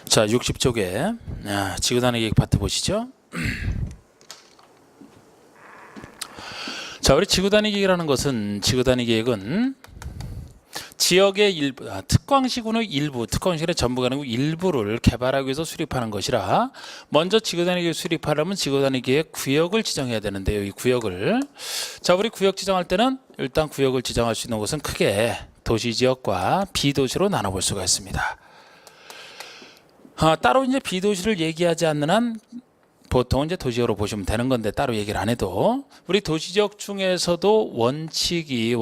자, 60쪽에 지구단위 계획 파트 보시죠. 자, 우리 지구단위 계획이라는 것은 지구단위 계획은 지역의 일부, 특광시군의 일부, 특광시군의 전부가 아니고 일부를 개발하기 위해서 수립하는 것이라 먼저 지구단위 계획 수립하려면 지구단위 계획 구역을 지정해야 되는데요. 이 구역을 자, 우리 구역 지정할 때는 일단 구역을 지정할 수 있는 곳은 크게 도시지역과 비도시로 나눠볼 수가 있습니다. 따로 이제 비도시를 얘기하지 않는 한 보통 이제 도시적으로 보시면 되는 건데 따로 얘기를 안 해도 우리 도시적 중에서도 원칙이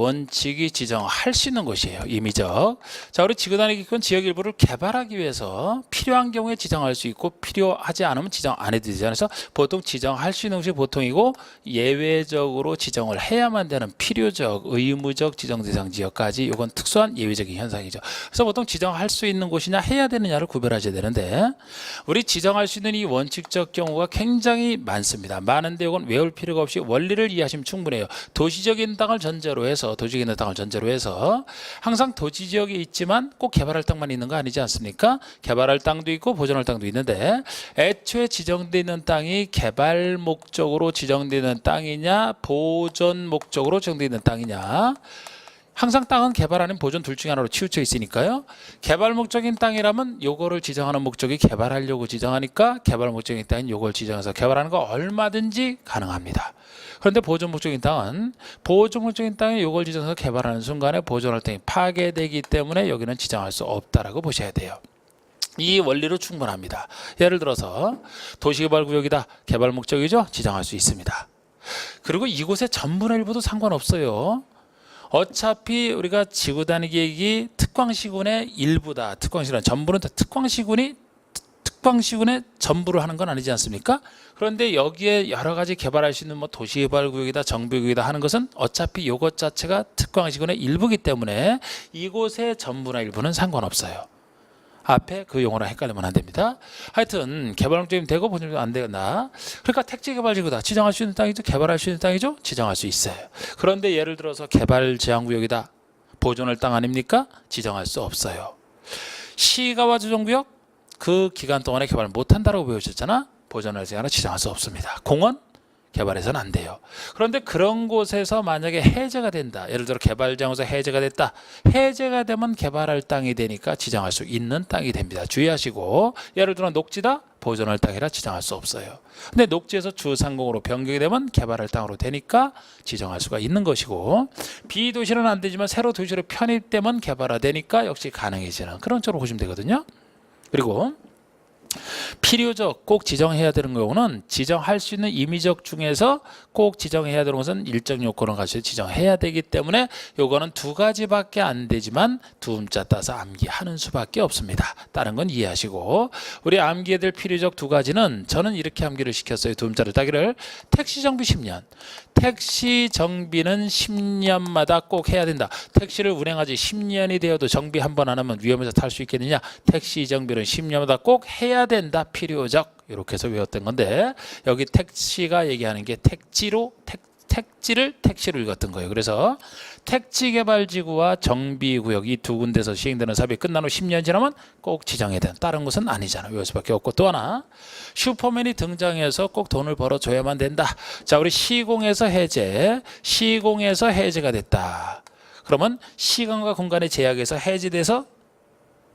지정할 수 있는 곳이에요. 임의적. 자, 우리 지구단위 계획은 지역 일부를 개발하기 위해서 필요한 경우에 지정할 수 있고 필요하지 않으면 지정 안 해도 되잖아요. 그래서 보통 지정할 수 있는 곳이 보통이고 예외적으로 지정을 해야만 되는 필요적, 의무적 지정 대상 지역까지 이건 특수한 예외적인 현상이죠. 그래서 보통 지정할 수 있는 곳이냐 해야 되느냐를 구별하셔야 되는데 우리 지정할 수 있는 이 원칙적 경우가 굉장히 많습니다. 많은데 이건 외울 필요가 없이 원리를 이해하시면 충분해요. 도시적인 땅을 전제로 해서 항상 도시지역에 있지만 꼭 개발할 땅만 있는 거 아니지 않습니까? 개발할 땅도 있고 보존할 땅도 있는데 애초에 지정되어 있는 땅이 개발 목적으로 지정되어 있는 땅이냐 보존 목적으로 지정되어 있는 땅이냐, 항상 땅은 개발 아닌 보존 둘 중에 하나로 치우쳐 있으니까요. 개발 목적인 땅이라면 요거를 지정하는 목적이 개발하려고 지정하니까 개발 목적인 땅은 요걸 지정해서 개발하는 거 얼마든지 가능합니다. 그런데 보존 목적인 땅은 보존 목적인 땅에 요걸 지정해서 개발하는 순간에 보존할 땅이 파괴되기 때문에 여기는 지정할 수 없다라고 보셔야 돼요. 이 원리로 충분합니다. 예를 들어서 도시개발구역이다. 개발 목적이죠. 지정할 수 있습니다. 그리고 이곳의 전분의 일부도 상관없어요. 어차피 우리가 지구단위 계획이 특광시군의 일부다. 특광시군 전부는 특광시군의 전부를 하는 건 아니지 않습니까? 그런데 여기에 여러 가지 개발할 수 있는 뭐 도시개발구역이다, 정비구역이다 하는 것은 어차피 이것 자체가 특광시군의 일부이기 때문에 이곳의 전부나 일부는 상관없어요. 앞에 그 용어랑 헷갈리면 안 됩니다. 하여튼 개발 목적이면 되고 보존이 안 되나? 그러니까 택지개발지구다. 지정할 수 있는 땅이죠. 개발할 수 있는 땅이죠. 지정할 수 있어요. 그런데 예를 들어서 개발 제한구역이다. 보존할 땅 아닙니까? 지정할 수 없어요. 시가와 조정구역 그 기간 동안에 개발 못한다라고 배우셨잖아. 보존할 수 하나 지정할 수 없습니다. 공원 개발해서는 안 돼요. 그런데 그런 곳에서 만약에 해제가 된다. 예를 들어 개발장에서 해제가 됐다. 해제가 되면 개발할 땅이 되니까 지정할 수 있는 땅이 됩니다. 주의하시고 예를 들어 녹지다. 보존할 땅이라 지정할 수 없어요. 근데 녹지에서 주상공으로 변경이 되면 개발할 땅으로 되니까 지정할 수가 있는 것이고 비도시는 안 되지만 새로 도시로 편입되면 개발화되니까 역시 가능해지는 그런 쪽으로 보시면 되거든요. 그리고 필요적 꼭 지정해야 되는 경우는 지정할 수 있는 임의적 중에서 꼭 지정해야 되는 것은 일정 요건을 가지고 지정해야 되기 때문에 요거는 두 가지밖에 안 되지만 두음자 따서 암기하는 수밖에 없습니다. 다른 건 이해하시고 우리 암기해야 될 필요적 두 가지는 저는 이렇게 암기를 시켰어요. 두음자를 따기를 택시 정비 10년. 택시 정비는 10년마다 꼭 해야 된다. 택시를 운행하지 10년이 되어도 정비 한 번 안 하면 위험해서 탈 수 있겠느냐. 택시 정비는 10년마다 꼭 해야 된다. 필요적. 이렇게 해서 외웠던 건데 여기 택시가 얘기하는 게 택지를 택시로 읽었던 거예요. 그래서 택지개발지구와 정비구역 이 두 군데서 시행되는 사업이 끝난 후 10년 지나면 꼭 지정해야 된다. 다른 것은 아니잖아요. 외울 수밖에 없고 또 하나 슈퍼맨이 등장해서 꼭 돈을 벌어줘야만 된다. 자, 우리 시공에서 해제가 됐다. 그러면 시간과 공간의 제약에서 해제돼서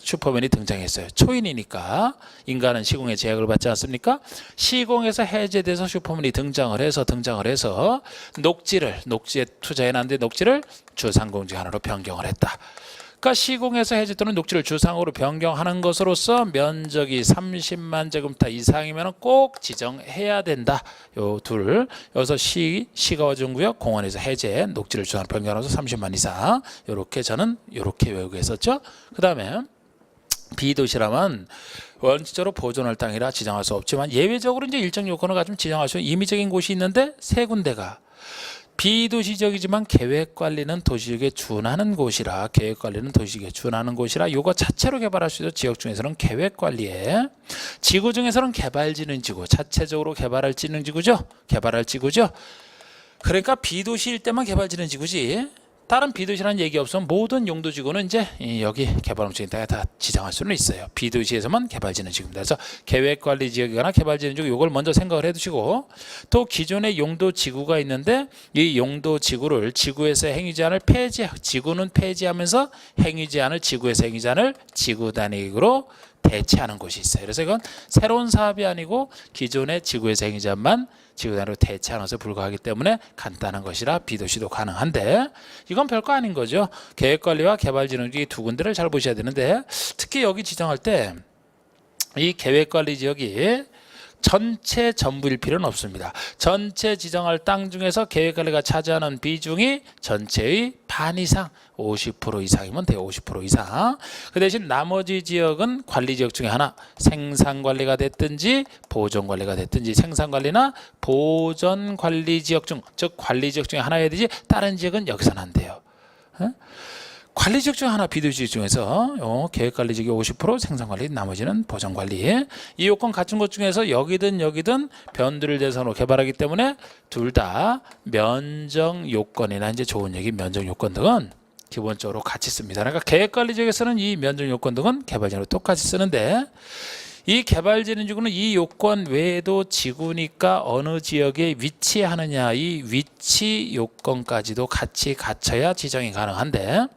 슈퍼맨이 등장했어요. 초인이니까 인간은 시공의 제약을 받지 않습니까? 시공에서 해제돼서 슈퍼맨이 등장을 해서 녹지에 투자해놨는데 녹지를 주상공지 하나로 변경을 했다. 그러니까 시공에서 해제 또는 녹지를 주상으로 변경하는 것으로서 면적이 30만 제곱미터 이상이면 꼭 지정해야 된다. 요 둘. 여기서 시가와 중구역 공원에서 해제, 녹지를 주상으로 변경하면서 30만 이상. 요렇게 저는 요렇게 외우고 했었죠. 그 다음에 비도시라면 원칙적으로 보존할 땅이라 지정할 수 없지만 예외적으로 이제 일정 요건을 가지면 지정할 수 있는 임의적인 곳이 있는데 세 군데가 비도시적이지만 계획관리는 도시지역에 준하는 곳이라 요거 자체로 개발할 수 있는 지역 중에서는 계획관리에 지구 중에서는 개발지능지구 자체적으로 개발할 지구죠. 그러니까 비도시일 때만 개발지능지구지 다른 비도시라는 얘기 없으면 모든 용도지구는 이제 여기 개발목적인 땅에 다 지정할 수는 있어요. 비도시에서만 개발진흥지구입니다. 그래서 계획관리지역이거나 개발진흥지구 이걸 먼저 생각을 해두시고, 또 기존의 용도지구가 있는데 이 용도지구를 지구에서 행위제한을 지구는 폐지하면서 행위제한을 지구에서 행위제한을 지구단위로 대체하는 곳이 있어요. 그래서 이건 새로운 사업이 아니고 기존의 지구에서 행위제한만 지구단위로 대체하는 것에 불과하기 때문에 간단한 것이라 비도시도 가능한데, 이건 별거 아닌 거죠. 계획관리와 개발진흥지구 두 군데를 잘 보셔야 되는데, 특히 여기 지정할 때 이 계획관리 지역이 전체 전부일 필요는 없습니다. 전체 지정할 땅 중에서 계획관리가 차지하는 비중이 전체의 반 이상, 50% 이상이면 돼요. 50% 이상. 그 대신 나머지 지역은 관리지역 중에 하나, 생산관리가 됐든지 보존관리가 됐든지, 생산관리나 보존관리지역 중, 즉 관리지역 중에 하나여야 되지 다른 지역은 여기서는 안 돼요. 관리지역 중 하나, 비도시 중에서 계획관리지역이 50%, 생산관리, 나머지는 보전관리. 이 요건 갖춘 것 중에서 여기든 여기든 변두를 대상으로 개발하기 때문에 둘 다 면적 요건이나 이제 좋은 얘기 면적 요건 등은 기본적으로 같이 씁니다. 그러니까 계획관리지역에서는 이 면적 요건 등은 개발진으로 똑같이 쓰는데, 이 개발진흥지구는 이 요건 외에도 지구니까 어느 지역에 위치하느냐, 이 위치 요건까지도 같이 갖춰야 지정이 가능한데,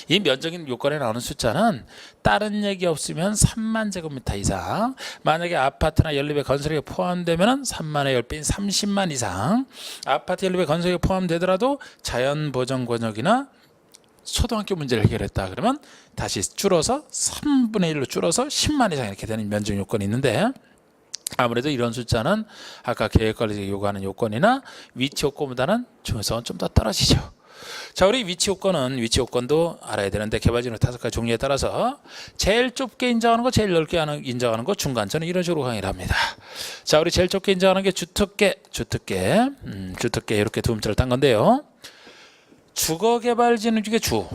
이 면적인 요건에 나오는 숫자는 다른 얘기 없으면 3만 제곱미터 이상, 만약에 아파트나 연립의 건설에 포함되면 3만의 10배인 30만 이상, 아파트 연립의 건설에 포함되더라도 자연보전권역이나 초등학교 문제를 해결했다 그러면 다시 줄어서 3분의 1로 줄어서 10만 이상 이렇게 되는 면적 요건이 있는데, 아무래도 이런 숫자는 아까 계획관리적 요구하는 요건이나 위치 요건보다는 중요성은 좀 더 떨어지죠. 자, 우리 위치 요건도 알아야 되는데, 개발진흥 5가지 종류에 따라서 제일 좁게 인정하는 거, 제일 넓게 인정하는 거, 중간선은 이런 식으로 강의를 합니다. 자, 우리 제일 좁게 인정하는 게 주특계 이렇게 두 문자를 딴 건데요. 주거개발진흥지구의 주,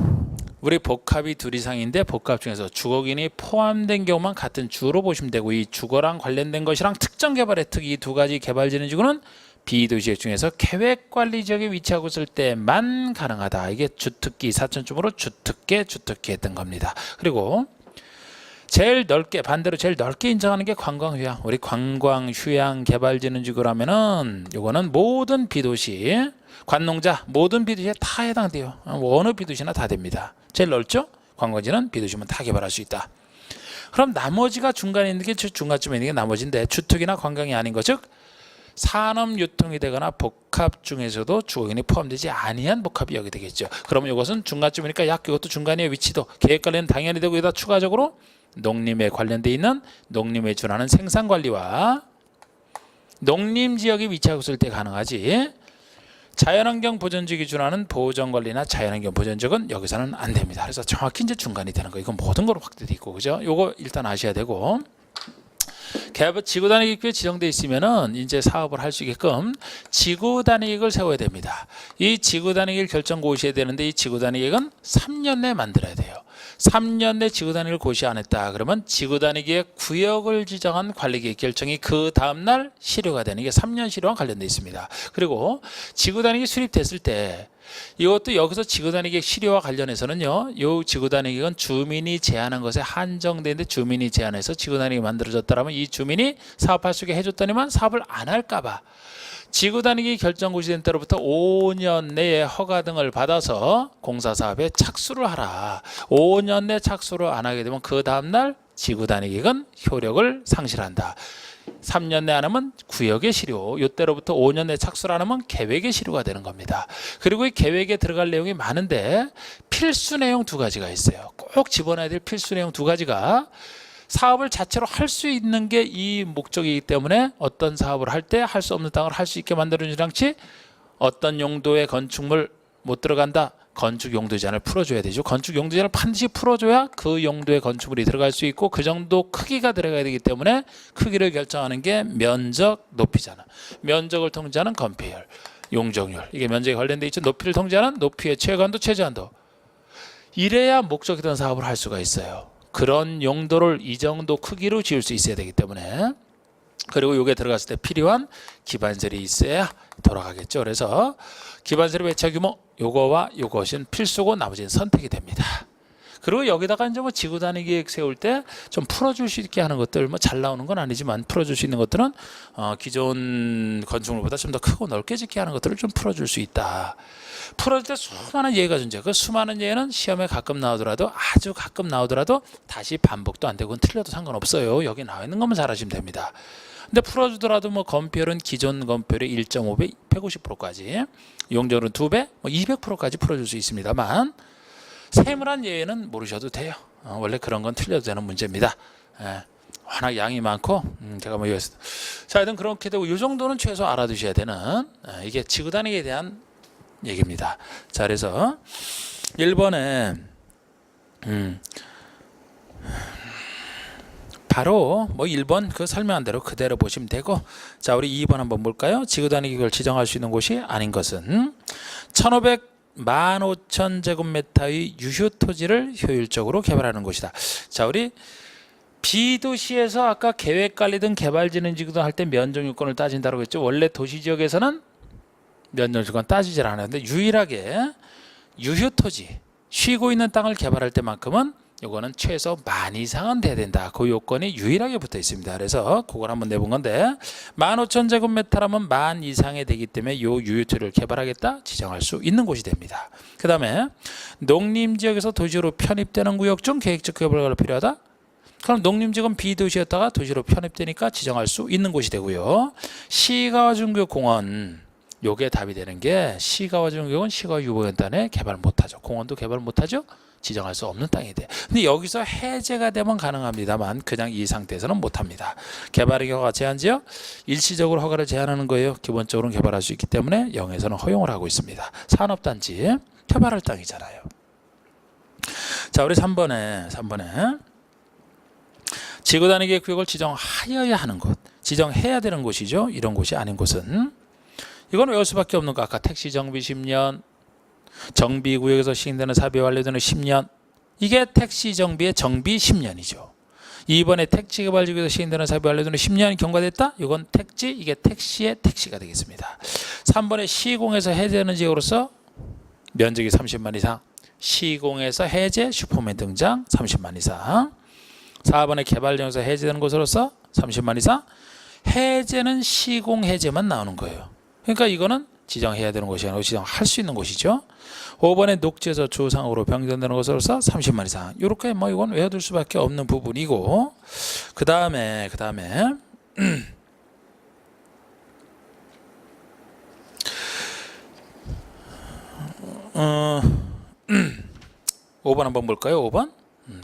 우리 복합이 둘 이상인데 복합 중에서 주거긴이 포함된 경우만 같은 주로 보시면 되고, 이 주거랑 관련된 것이랑 특정 개발의 특, 이 두 가지 개발진흥지구는 비도시역 중에서 계획관리지역에 위치하고 있을 때만 가능하다. 이게 주특기 사천점으로 주특계 했던 겁니다. 그리고 반대로 제일 넓게 인정하는 게 관광휴양. 우리 관광휴양 개발진흥지구라면은 요거는 모든 비도시, 관농자 모든 비도시에 다 해당돼요. 어느 비도시나 다 됩니다. 제일 넓죠? 관광지는 비도시면 다 개발할 수 있다. 그럼 나머지가 중간에 있는 게, 중간쯤에 있는 게 나머지인데, 주특이나 관광이 아닌 것, 즉 산업유통이 되거나 복합 중에서도 주거긴이 포함되지 아니한 복합이 여기 되겠죠. 그러면 이것은 중간쯤이니까 약 이것도 중간의 위치도 계획관리는 당연히 되고, 여기다 추가적으로 농림에 관련돼 있는 농림에 준하는 생산관리와 농림지역에 위치하고 있을 때 가능하지, 자연환경 보전지역에 준하는 보전관리나 자연환경 보전지역은 여기서는 안 됩니다. 그래서 정확히 이제 중간이 되는 거, 이건 모든 걸로 확대돼 있고, 그죠? 요거 일단 아셔야 되고, 지구단위 계획에 지정돼 있으면은 이제 사업을 할 수 있게끔 지구단위 계획을 세워야 됩니다. 이 지구단위 계획 결정 고시해야 되는데, 이 지구단위 계획은 3년 내에 만들어야 돼요. 3년 내 지구단위를 고시 안 했다 그러면 지구단위 계획 구역을 지정한 관리계획 결정이 그 다음날 실효가 되는 게 3년 실효와 관련돼 있습니다. 그리고 지구단위 계획이 수립됐을 때, 이것도 여기서 지구단위 계획 실효와 관련해서는요, 이 지구단위 계획은 주민이 제안한 것에 한정되는데, 주민이 제안해서 지구단위 계획이 만들어졌다면 이 주민이 사업할 수 있게 해줬더니만 사업을 안 할까봐 지구단위 계획 결정 고시된 때로부터 5년 내에 허가 등을 받아서 공사사업에 착수를 하라. 5년 내 착수를 안 하게 되면 그 다음날 지구단위 계획은 효력을 상실한다. 3년 내 안 하면 구역의 실효, 이때로부터 5년 내 착수를 안 하면 계획의 실효가 되는 겁니다. 그리고 이 계획에 들어갈 내용이 많은데, 필수 내용 2가지가 있어요. 꼭 집어넣어야 될 필수 내용 2가지가 사업을 자체로 할 수 있는 게 이 목적이기 때문에, 어떤 사업을 할 때 할 수 없는 땅을 할 수 있게 만들어주는 장치, 어떤 용도의 건축물 못 들어간다, 건축 용도 제한을 풀어줘야 되죠. 건축 용도 제한을 반드시 풀어줘야 그 용도의 건축물이 들어갈 수 있고, 그 정도 크기가 들어가야 되기 때문에 크기를 결정하는 게 면적, 높이잖아. 면적을 통제하는 건폐율, 용적률, 이게 면적에 관련돼 있죠. 높이를 통제하는 높이의 최고한도, 최저한도. 이래야 목적이던 사업을 할 수가 있어요. 그런 용도를 이 정도 크기로 지을 수 있어야 되기 때문에, 그리고 이게 들어갔을 때 필요한 기반설이 있어야 돌아가겠죠. 그래서 기반설의 외차 규모 요거와 요것은 필수고 나머지는 선택이 됩니다. 그리고 여기다가 이제 뭐 지구 단위 계획 세울 때 좀 풀어줄 수 있게 하는 것들, 뭐 잘 나오는 건 아니지만 풀어줄 수 있는 것들은 기존 건축물보다 좀 더 크고 넓게 짓게 하는 것들을 좀 풀어줄 수 있다. 풀어줄 때 수많은 예가 존재. 그 수많은 예는 시험에 가끔 나오더라도, 아주 가끔 나오더라도 다시 반복도 안 되고 틀려도 상관없어요. 여기 나와 있는 것만 잘하시면 됩니다. 근데 풀어주더라도 뭐 건폐율은 기존 건폐율의 1.5배, 150%까지, 용적률은 2배, 뭐 200%까지 풀어줄 수 있습니다만 세밀한 예는 모르셔도 돼요. 원래 그런 건 틀려도 되는 문제입니다. 워낙 양이 많고 제가 뭐 여기서 자, 하여튼 그렇게 되고 이 정도는 최소 알아두셔야 되는 이게 지구 단위에 대한 얘기입니다. 자, 그래서 1번에 바로 뭐 1번 그 설명한 대로 그대로 보시면 되고, 자, 우리 2번 한번 볼까요? 지구 단위 기구를 지정할 수 있는 곳이 아닌 것은 15,000제곱미터의 유휴 토지를 효율적으로 개발하는 곳이다. 자, 우리 비도시에서 아까 계획관리든 개발진흥지구든 할 때 면적요건을 따진다고 했죠. 원래 도시지역에서는 면적요건 따지질 않았는데 유일하게 유휴 토지, 쉬고 있는 땅을 개발할 때만큼은 요거는 최소 만 이상은 돼야 된다. 그 요건이 유일하게 붙어 있습니다. 그래서 그걸 한번 내본 건데 15,000제곱미터라면 만 이상이 되기 때문에 요 유휴토지를 개발하겠다 지정할 수 있는 곳이 됩니다. 그 다음에 농림지역에서 도시로 편입되는 구역 중 계획적 개발가 필요하다. 그럼 농림지역은 비도시였다가 도시로 편입되니까 지정할 수 있는 곳이 되고요. 시가와 중구역 공원, 요게 답이 되는 게 시가와 중구역은 시가 유보연단에 개발 못하죠. 공원도 개발 못하죠. 지정할 수 없는 땅이 돼. 근데 여기서 해제가 되면 가능합니다만 그냥 이 상태에서는 못합니다. 개발의 경우가 제한지역, 일시적으로 허가를 제한하는 거예요. 기본적으로는 개발할 수 있기 때문에 0에서는 허용을 하고 있습니다. 산업단지 개발할 땅이잖아요. 자, 우리 3번에 지구단위계획 구역을 지정하여야 하는 곳, 지정해야 되는 곳이죠. 이런 곳이 아닌 곳은 이건 외울 수밖에 없는 거. 아까 택시 정비 10년, 정비구역에서 시행되는 사비 완료되는 10년, 이게 택시 정비의 정비 10년이죠. 이번에 택지 개발지구에서 시행되는 사비 완료되는 10년이 경과됐다. 이건 택지, 이게 택시의 택시가 되겠습니다. 3번에 시공에서 해제되는 지역으로서 면적이 30만 이상, 시공에서 해제 슈퍼맨 등장 30만 이상. 4번에 개발령에서 해제되는 곳으로서 30만 이상. 해제는 시공 해제만 나오는 거예요. 그러니까 이거는 지정해야 되는 곳이 아니고 지정할 수 있는 곳이죠. 5번에 녹지에서 주상으로 변경되는 것으로서 30만 이상. 이렇게 뭐 이건 외워둘 수밖에 없는 부분이고, 그 다음에 5번 한번 볼까요? 5번.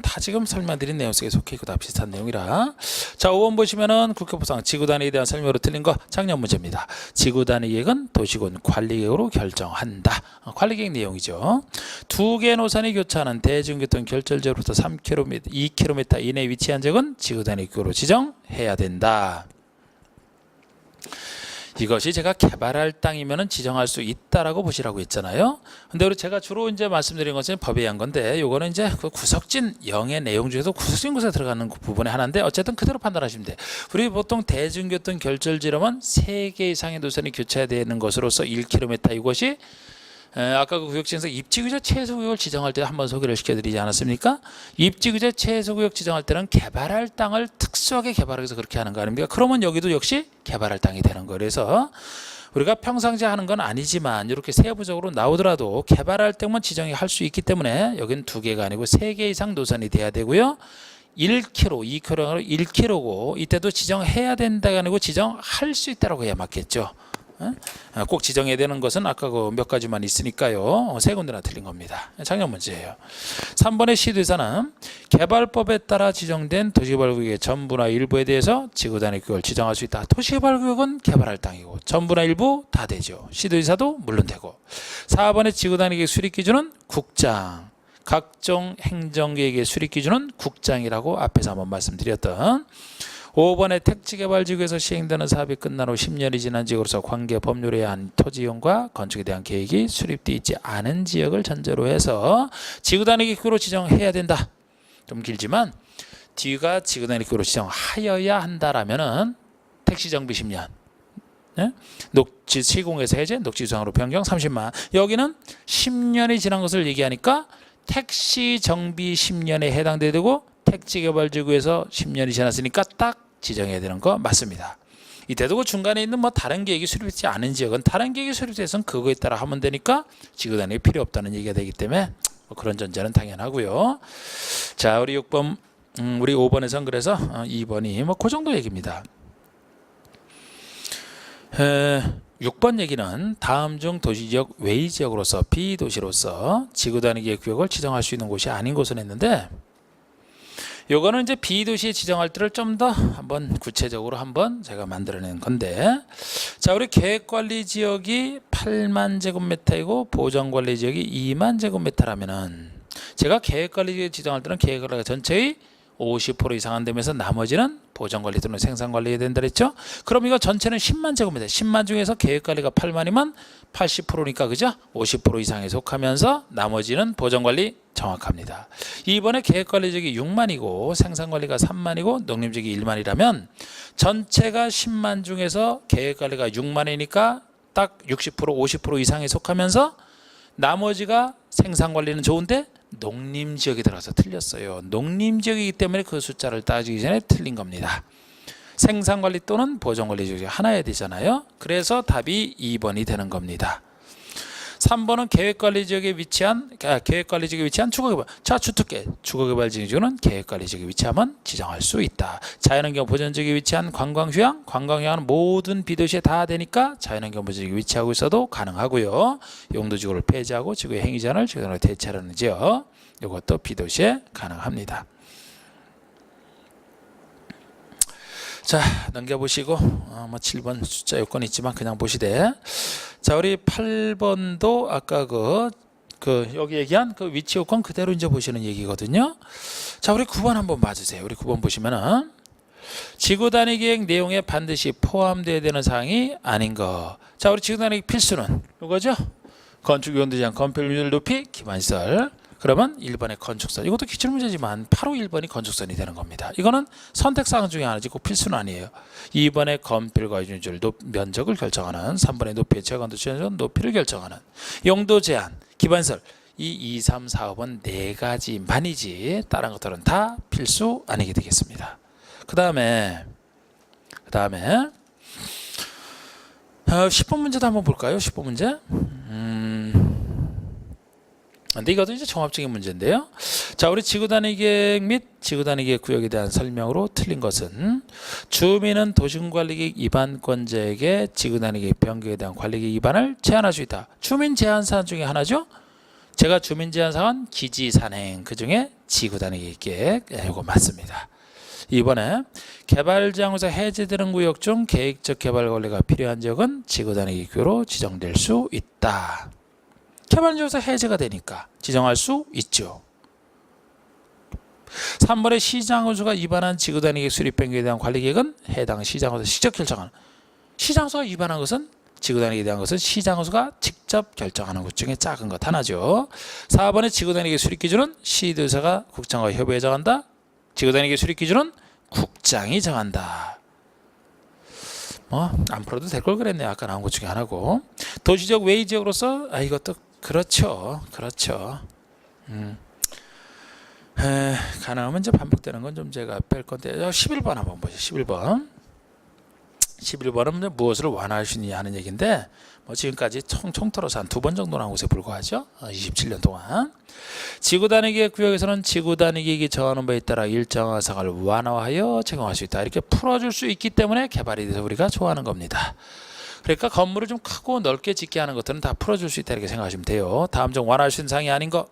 다 지금 설명드린 내용 속에 속해 있고 다 비슷한 내용이라. 자, 5번 보시면은 국회법상 지구단위에 대한 설명으로 틀린 거 작년 문제입니다. 지구단위 계획은 도시군 관리계획으로 결정한다. 관리계획 내용이죠. 두 개 노선이 교차하는 대중교통 결절지로부터 3km, 2km 이내에 위치한 지역은 지구단위 계획으로 지정해야 된다. 이것이 제가 개발할 땅이면은 지정할 수 있다라고 보시라고 했잖아요. 근데 우리 제가 주로 이제 말씀드린 것은 법에 의한 건데, 요거는 이제 그 구석진 0의 내용 중에서 구석진 곳에 들어가는 부분에 하나인데, 어쨌든 그대로 판단하시면 돼. 우리 보통 대중교통 결절지로만 3개 이상의 노선이 교차해야 되는 것으로서 1km 이것이 아까 그 구역지에서 입지규제 최소구역을 지정할 때 한번 소개를 시켜드리지 않았습니까? 입지규제 최소구역 지정할 때는 개발할 땅을 특수하게 개발해서 그렇게 하는 거 아닙니까? 그러면 여기도 역시 개발할 땅이 되는 거예요. 그래서 우리가 평상시에 하는 건 아니지만 이렇게 세부적으로 나오더라도 개발할 때만 지정이 할 수 있기 때문에 여기는 2개가 아니고 3개 이상 노선이 돼야 되고요. 1km, 2km로 1km고 이때도 지정해야 된다가 아니고 지정할 수 있다라고 해야 맞겠죠. 꼭 지정해야 되는 것은 아까 그 몇 가지만 있으니까요. 세 군데나 틀린 겁니다. 작년 문제예요. 3번의 시도의사는 개발법에 따라 지정된 도시개발구역의 전부나 일부에 대해서 지구단위 구역을 지정할 수 있다. 도시개발구역은 개발할 땅이고 전부나 일부 다 되죠. 시도의사도 물론 되고. 4번의 지구단위 계획 수립기준은 국장, 각종 행정계획의 수립기준은 국장이라고 앞에서 한번 말씀드렸던. 5번의 택지개발지구에서 시행되는 사업이 끝난 후 10년이 지난 지역으로서 관계 법률에 의한 토지이용과 건축에 대한 계획이 수립되어 있지 않은 지역을 전제로 해서 지구단위 계획으로 지정해야 된다. 좀 길지만 뒤가 지구단위 계획으로 지정하여야 한다라면은 택시정비 10년, 네? 녹지 시공에서 해제, 녹지 유상으로 변경 30만. 여기는 10년이 지난 것을 얘기하니까 택시 정비 10년에 해당되고 택지개발지구에서 10년이 지났으니까 딱 지정해야 되는 거 맞습니다. 이때도 그 중간에 있는 뭐 다른 계획이 수립되지 않은 지역은 다른 계획이 수립돼서는 그거에 따라 하면 되니까 지구단위 필요 없다는 얘기가 되기 때문에 뭐 그런 전제는 당연하고요. 자, 우리 6번, 우리 5번에선 그래서 2번이 뭐 그 정도 얘기입니다. 6번 얘기는 다음 중 도시지역 외지역으로서 비도시로서 지구단위계획 구역을 지정할 수 있는 곳이 아닌 곳은 했는데, 요거는 이제 비도시에 지정할 때를 좀 더 한번 구체적으로 한번 제가 만들어낸 건데, 자, 우리 계획관리지역이 8만 제곱미터이고 보전관리지역이 2만 제곱미터라면은 제가 계획관리지역 지정할 때는 계획관리가 전체의 50% 이상 안 되면서 나머지는 보전관리 또는 생산관리해야 된다 그랬죠. 그럼 이거 전체는 10만 제곱미터, 10만 중에서 계획관리가 8만이면 80%니까 그죠? 50% 이상에 속하면서 나머지는 보전관리 정확합니다. 이번에 계획관리지역이 6만이고 생산관리가 3만이고 농림지역이 1만이라면 전체가 10만 중에서 계획관리가 6만이니까 딱 60% 50% 이상에 속하면서 나머지가 생산관리는 좋은데 농림지역이 들어가서 틀렸어요. 농림지역이기 때문에 그 숫자를 따지기 전에 틀린 겁니다. 생산관리 또는 보전관리 지역이 하나여야 되잖아요. 그래서 답이 2번이 되는 겁니다. 3번은 계획관리지역에 위치한 주거개발. 자, 주특계 주거개발지구는 계획관리지역에 위치하면 지정할 수 있다. 자연환경 보전지역에 위치한 관광휴양, 관광휴양은 모든 비도시에 다 되니까 자연환경 보전지역에 위치하고 있어도 가능하고요. 용도지구를 폐지하고 지구의 행위자를 지구단으로 대체하는 지역, 이것도 비도시에 가능합니다. 자, 넘겨보시고 뭐 7번 숫자 요건 있지만 그냥 보시되, 자, 우리 8번도 아까 여기 얘기한 그 위치 요건 그대로 이제 보시는 얘기거든요. 자, 우리 9번 한번 봐주세요. 우리 9번 보시면은 지구단위 계획 내용에 반드시 포함되어야 되는 사항이 아닌 거. 자, 우리 지구단위 필수는 이거죠. 건축 용도 제한, 건폐율 높이, 기반시설. 그러면 1번의 건축선, 이것도 기출문제지만 바로 1번이 건축선이 되는 겁니다. 이거는 선택사항 중에 하나지 꼭 필수는 아니에요. 2번의 건폐율과 유준율, 면적을 결정하는, 3번의 높이의 최강도 최전 높이를 결정하는, 용도 제한, 기반시설, 이 2, 3, 4, 5번 네 가지만이지 다른 것들은 다 필수 아니게 되겠습니다. 그 다음에 10번 문제도 한번 볼까요? 10번 문제. 근데 이것도 이제 종합적인 문제인데요. 자, 우리 지구단위계획 및 지구단위계획 구역에 대한 설명으로 틀린 것은 주민은 도시군관리계획 위반권자에게 지구단위계획 변경에 대한 관리계획 위반을 제한할 수 있다. 주민 제한 사안 중에 하나죠. 제가 주민 제한 사안 기지 산행, 그 중에 지구단위계획, 이거 맞습니다. 이번에 개발장에서 해제되는 구역 중 계획적 개발 관리가 필요한 지역은 지구단위계획으로 지정될 수 있다. 개발지역에서 해제가 되니까 지정할 수 있죠. 3번에 시장호수가 위반한 지구단위계획 수립 변경에 대한 관리계획은 해당 시장호수 직접 결정하는, 시장호수가 위반한 것은 지구단위계획에 대한 것은 시장호수가 직접 결정하는 것 중에 작은 것 하나죠. 4번에 지구단위계획 수립 기준은 시도사가 국장과 협의해 정한다. 지구단위계획 수립 기준은 국장이 정한다. 안 풀어도 될 걸 그랬네요. 아까 나온 것 중에 하나고. 도시적 외지역으로서 이것도 그렇죠. 가능하면 이제 반복되는 건 좀 제가 뺄 건데, 11번 한번 보죠. 11번은 무엇을 완화할 수 있느냐 하는 얘기인데, 뭐 지금까지 총틀어서 한 2번 정도 나온 것에 불과하죠. 27년 동안. 지구단위계획 구역에서는 지구단위계획이 정하는 바에 따라 일정한 사항을 완화하여 적용할 수 있다. 이렇게 풀어줄 수 있기 때문에 개발이 돼서 우리가 좋아하는 겁니다. 그러니까 건물을 좀 크고 넓게 짓게 하는 것들은 다 풀어줄 수 있다 이렇게 생각하시면 돼요. 다음 중 완화할 수 있는 사항이 아닌 거.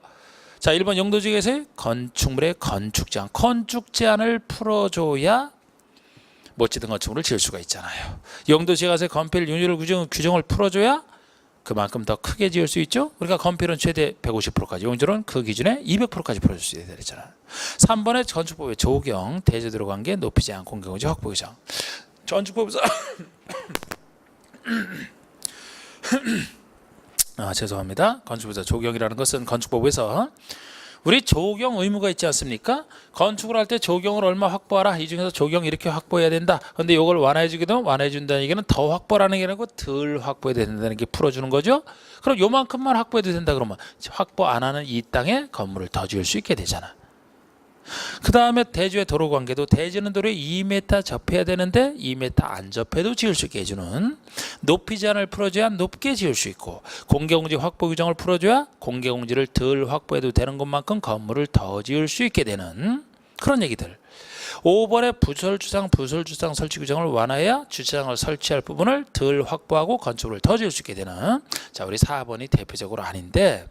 자, 1번 용도지역에서의 건축물의 건축 제한을 풀어줘야 못 짓은 건축물을 지을 수가 있잖아요. 용도지역에서의 건폐율 유율 규정을 풀어줘야 그만큼 더 크게 지을 수 있죠. 그러니까 건폐율은 최대 150%까지, 용도는 그 기준에 200%까지 풀어줄 수 있어야 되잖아요. 3번의 건축법의 조경, 대제도로 관계, 높이 제한, 공개공지, 확보 규정. 건축법에서 죄송합니다. 건축법에서 조경이라는 것은 건축법에서 우리 조경 의무가 있지 않습니까? 건축을 할 때 조경을 얼마 확보하라. 이 중에서 조경 이렇게 확보해야 된다. 근데 이걸 완화해 주기도 완화해 준다는 얘기는 더 확보라는 게 아니고 덜 확보해야 된다는 게 풀어주는 거죠. 그럼 요만큼만 확보해도 된다 그러면 확보 안 하는 이 땅에 건물을 더 지을 수 있게 되잖아. 그 다음에 대지의 도로 관계도 대지는 도로에 2m 접해야 되는데 2m 안 접해도 지을 수 있게 해주는, 높이 제한을 풀어줘야 높게 지을 수 있고, 공개공지 확보 규정을 풀어줘야 공개공지를 덜 확보해도 되는 것만큼 건물을 더 지을 수 있게 되는 그런 얘기들. 5번에 부설주상 설치 규정을 완화해야 주차장을 설치할 부분을 덜 확보하고 건축을 더 지을 수 있게 되는. 자, 우리 4번이 대표적으로 아닌데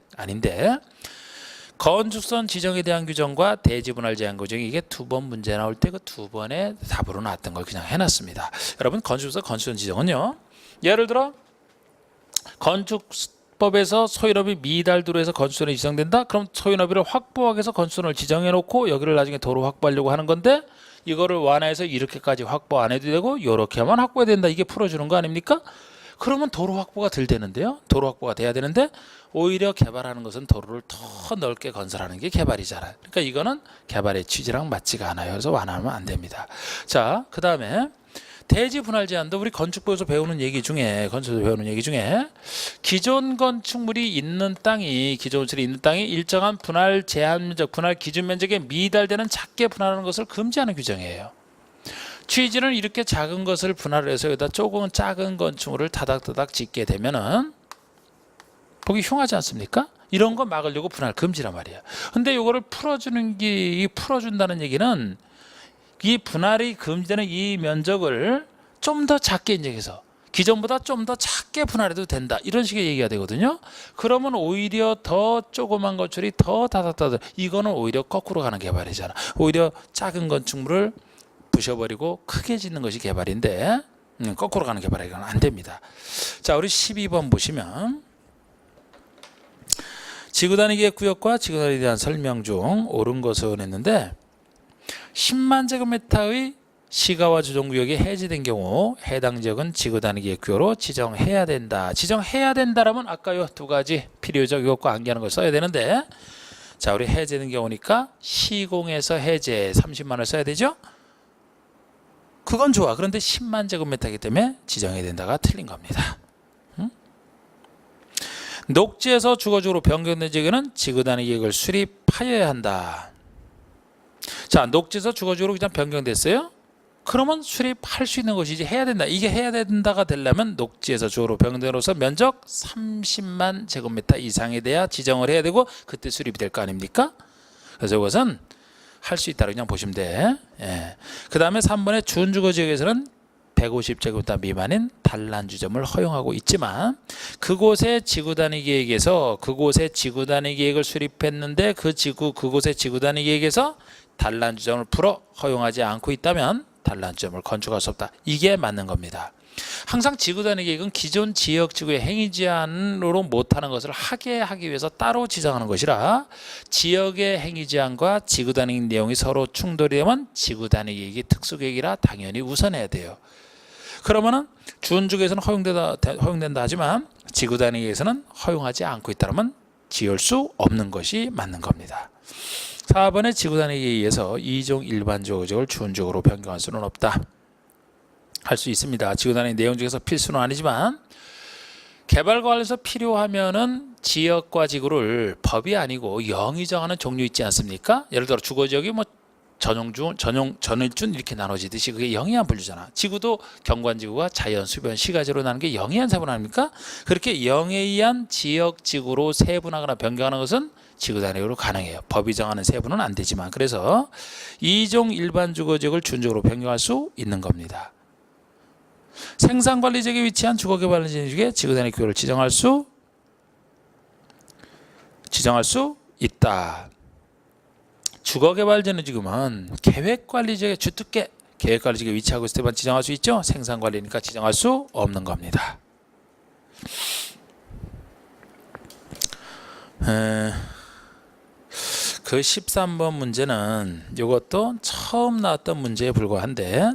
건축선 지정에 대한 규정과 대지 분할 제한 규정이 이게 두 번 문제 나올 때 그 두 번의 답으로 나왔던 걸 그냥 해놨습니다. 여러분 건축선 지정은요. 예를 들어 건축법에서 소유업이 미달도로 해서 건축선이 지정된다. 그럼 소유업을 확보하기 위해서 건축선을 지정해 놓고 여기를 나중에 도로 확보하려고 하는 건데 이거를 완화해서 이렇게까지 확보 안 해도 되고 이렇게만 확보해야 된다. 이게 풀어주는 거 아닙니까? 그러면 도로 확보가 덜 되는데요. 도로 확보가 돼야 되는데 오히려 개발하는 것은 도로를 더 넓게 건설하는 게 개발이잖아요. 그러니까 이거는 개발의 취지랑 맞지가 않아요. 그래서 완화하면 안 됩니다. 자, 그 다음에 대지 분할 제한도 우리 건축부에서 배우는 얘기 중에 기존 건축물이 있는 땅이 일정한 분할 제한 면적, 분할 기준 면적에 미달되는 작게 분할하는 것을 금지하는 규정이에요. 취지는 이렇게 작은 것을 분할해서 여기다 조금 작은 건축물을 다닥다닥 짓게 되면은 보기 흉하지 않습니까? 이런 거 막으려고 분할 금지란 말이야. 근데 이거를 풀어준다는 얘기는 이 분할이 금지되는 이 면적을 좀 더 작게 인정해서 기존보다 좀 더 작게 분할해도 된다. 이런 식의 얘기가 되거든요. 그러면 오히려 더 조그만 건축물이 더 다닥다닥, 이거는 오히려 거꾸로 가는 개발이잖아. 오히려 작은 건축물을 부셔버리고 크게 짓는 것이 개발인데 거꾸로 가는 개발이 이건 안 됩니다. 자, 우리 12번 보시면 지구단위 계획 구역과 지구단위에 대한 설명 중 옳은 것은 했는데 10만 제곱미터의 시가와 조정구역이 해제된 경우 해당 지역은 지구단위 계획 구역으로 지정해야 된다. 지정해야 된다라면 아까 요 두 가지 필요적 요것과 관계하는 걸 써야 되는데, 자, 우리 해제된 경우니까 시공에서 해제 30만 원을 써야 되죠. 그건 좋아. 그런데 10만 제곱미터이기 때문에 지정해야 된다가 틀린 겁니다. 녹지에서 주거지구로 변경된 지역에는 지구단위 계획을 수립하여야 한다. 자, 녹지에서 주거지구로 그냥 변경됐어요. 그러면 수립할 수 있는 것이지 해야 된다. 이게 해야 된다가 되려면 녹지에서 주거로 변경됨으로써 면적 30만 제곱미터 이상에 대해 지정을 해야 되고 그때 수립이 될 거 아닙니까? 그래서 이것은 할 수 있다 그냥 보시면 돼. 예. 그 다음에 3번에 준주거지역에서는 150제곱미터 미만인 단란주점을 허용하고 있지만 그곳의 지구단위 계획에서 지구단위 계획을 수립했는데 그곳의 지구단위 계획에서 단란주점을 풀어 허용하지 않고 있다면 단란주점을 건축할 수 없다. 이게 맞는 겁니다. 항상 지구단위 계획은 기존 지역지구의 행위제한으로 못하는 것을 하게 하기 위해서 따로 지정하는 것이라 지역의 행위제한과 지구단위 내용이 서로 충돌이 되면 지구단위 계획이 특수계획이라 당연히 우선해야 돼요. 그러면은 준주계획에서는 허용된다 하지만 지구단위 계획에서는 허용하지 않고 있다면 지을 수 없는 것이 맞는 겁니다. 4번의 지구단위 계획에 의해서 2종 일반 주거지역을 준주거로 변경할 수는 없다. 할 수 있습니다. 지구단위 내용 중에서 필수는 아니지만 개발 관련해서 필요하면은 지역과 지구를 법이 아니고 영이 정하는 종류 있지 않습니까? 예를 들어 주거지역이 뭐 전일준 이렇게 나눠지듯이 그게 영이한 분류잖아. 지구도 경관지구가 자연, 수변, 시가지로 나는 게 영이한 세분 아닙니까? 그렇게 영에 의한 지역, 지구로 세분하거나 변경하는 것은 지구단위로 가능해요. 법이 정하는 세분은 안 되지만. 그래서 2종 일반 주거지역을 준적으로 변경할 수 있는 겁니다. 생산관리지역에 위치한 주거개발지역 중에 지구단위 구역을 지정할 수 있다. 주거개발지는 지금은 계획관리지역에 주특계 계획관리지역에 위치하고 있을 때만 지정할 수 있죠. 생산관리니까 지정할 수 없는 겁니다. 그 13번 문제는 이것도 처음 나왔던 문제에 불과한데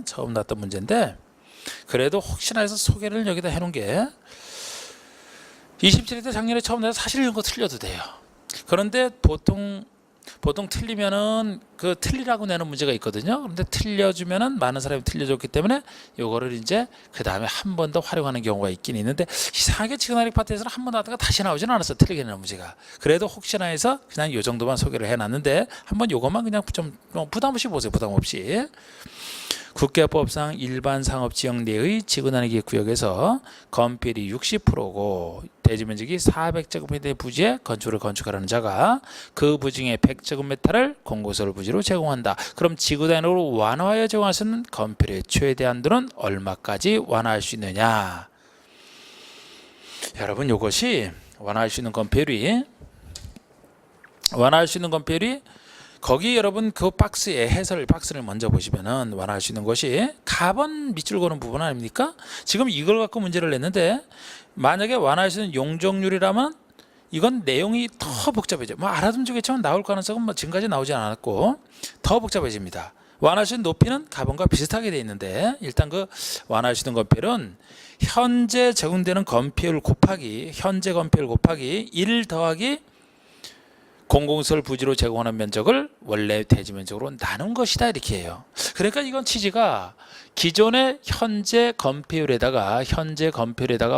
그래도 혹시나 해서 소개를 여기다 해놓은 게 27회 때 작년에 처음 나와서 사실 이런 거 틀려도 돼요. 그런데 보통 보통 틀리면은 그 틀리라고 내는 문제가 있거든요. 그런데 틀려주면은 많은 사람이 틀려줬기 때문에 요거를 이제 그 다음에 한 번 더 활용하는 경우가 있긴 있는데, 이상하게 지그나릭 파트에서는 한 번 하다가 다시 나오지는 않았어, 틀리게 내는 문제가. 그래도 혹시나 해서 그냥 요 정도만 소개를 해놨는데, 한번 요것만 그냥 좀 부담 없이 보세요. 부담 없이. 국계법상 일반 상업지역 내의 지구단위 구역에서 건폐율이 60%고 대지면적이 400제곱미터의 부지에 건축을 건축하려는 자가 그 부지 중에 100제곱미터를 공고설 부지로 제공한다. 그럼 지구단위로 완화하여 제공할 수 있는 건폐율의 최대 한도는 얼마까지 완화할 수 있느냐? 여러분, 이것이 완화할 수 있는 건폐율이 거기 여러분 그 박스에 박스를 먼저 보시면은 완화할 수 있는 것이 가번 밑줄 거는 부분 아닙니까? 지금 이걸 갖고 문제를 냈는데, 만약에 완화할 수 있는 용적률이라면 이건 내용이 더 복잡해져. 뭐 알아두면 좋겠지만 나올 가능성은 뭐 지금까지 나오지 않았고 더 복잡해집니다. 완화할 수 있는 높이는 가번과 비슷하게 돼 있는데, 일단 그 완화할 수 있는 건폐율은 현재 적용되는 건폐율 곱하기 1 더하기 공공시설 부지로 제공하는 면적을 원래 대지 면적으로 나눈 것이다, 이렇게 해요. 그러니까 이건 취지가 기존의 현재 건폐율에다가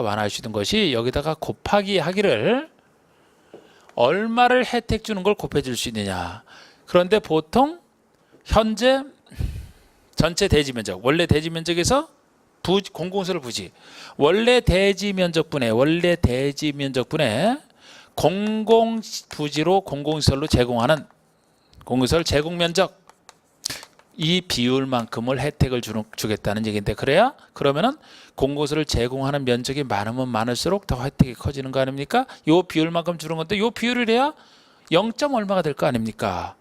완화할 수 있는 것이 여기다가 곱하기 하기를 얼마를 혜택 주는 걸 곱해줄 수 있느냐. 그런데 보통 현재 전체 대지 면적, 원래 대지 면적에서 공공시설 부지, 원래 대지 면적분에 공공부지로 공공시설로 제공하는 공공시설 제공면적, 이 비율만큼을 혜택을 주겠다는 얘기인데, 그러면은 공공시설을 제공하는 면적이 많으면 많을수록 더 혜택이 커지는 거 아닙니까? 요 비율만큼 주는 건데, 요 비율을 해야 0. 얼마가 될 거 아닙니까?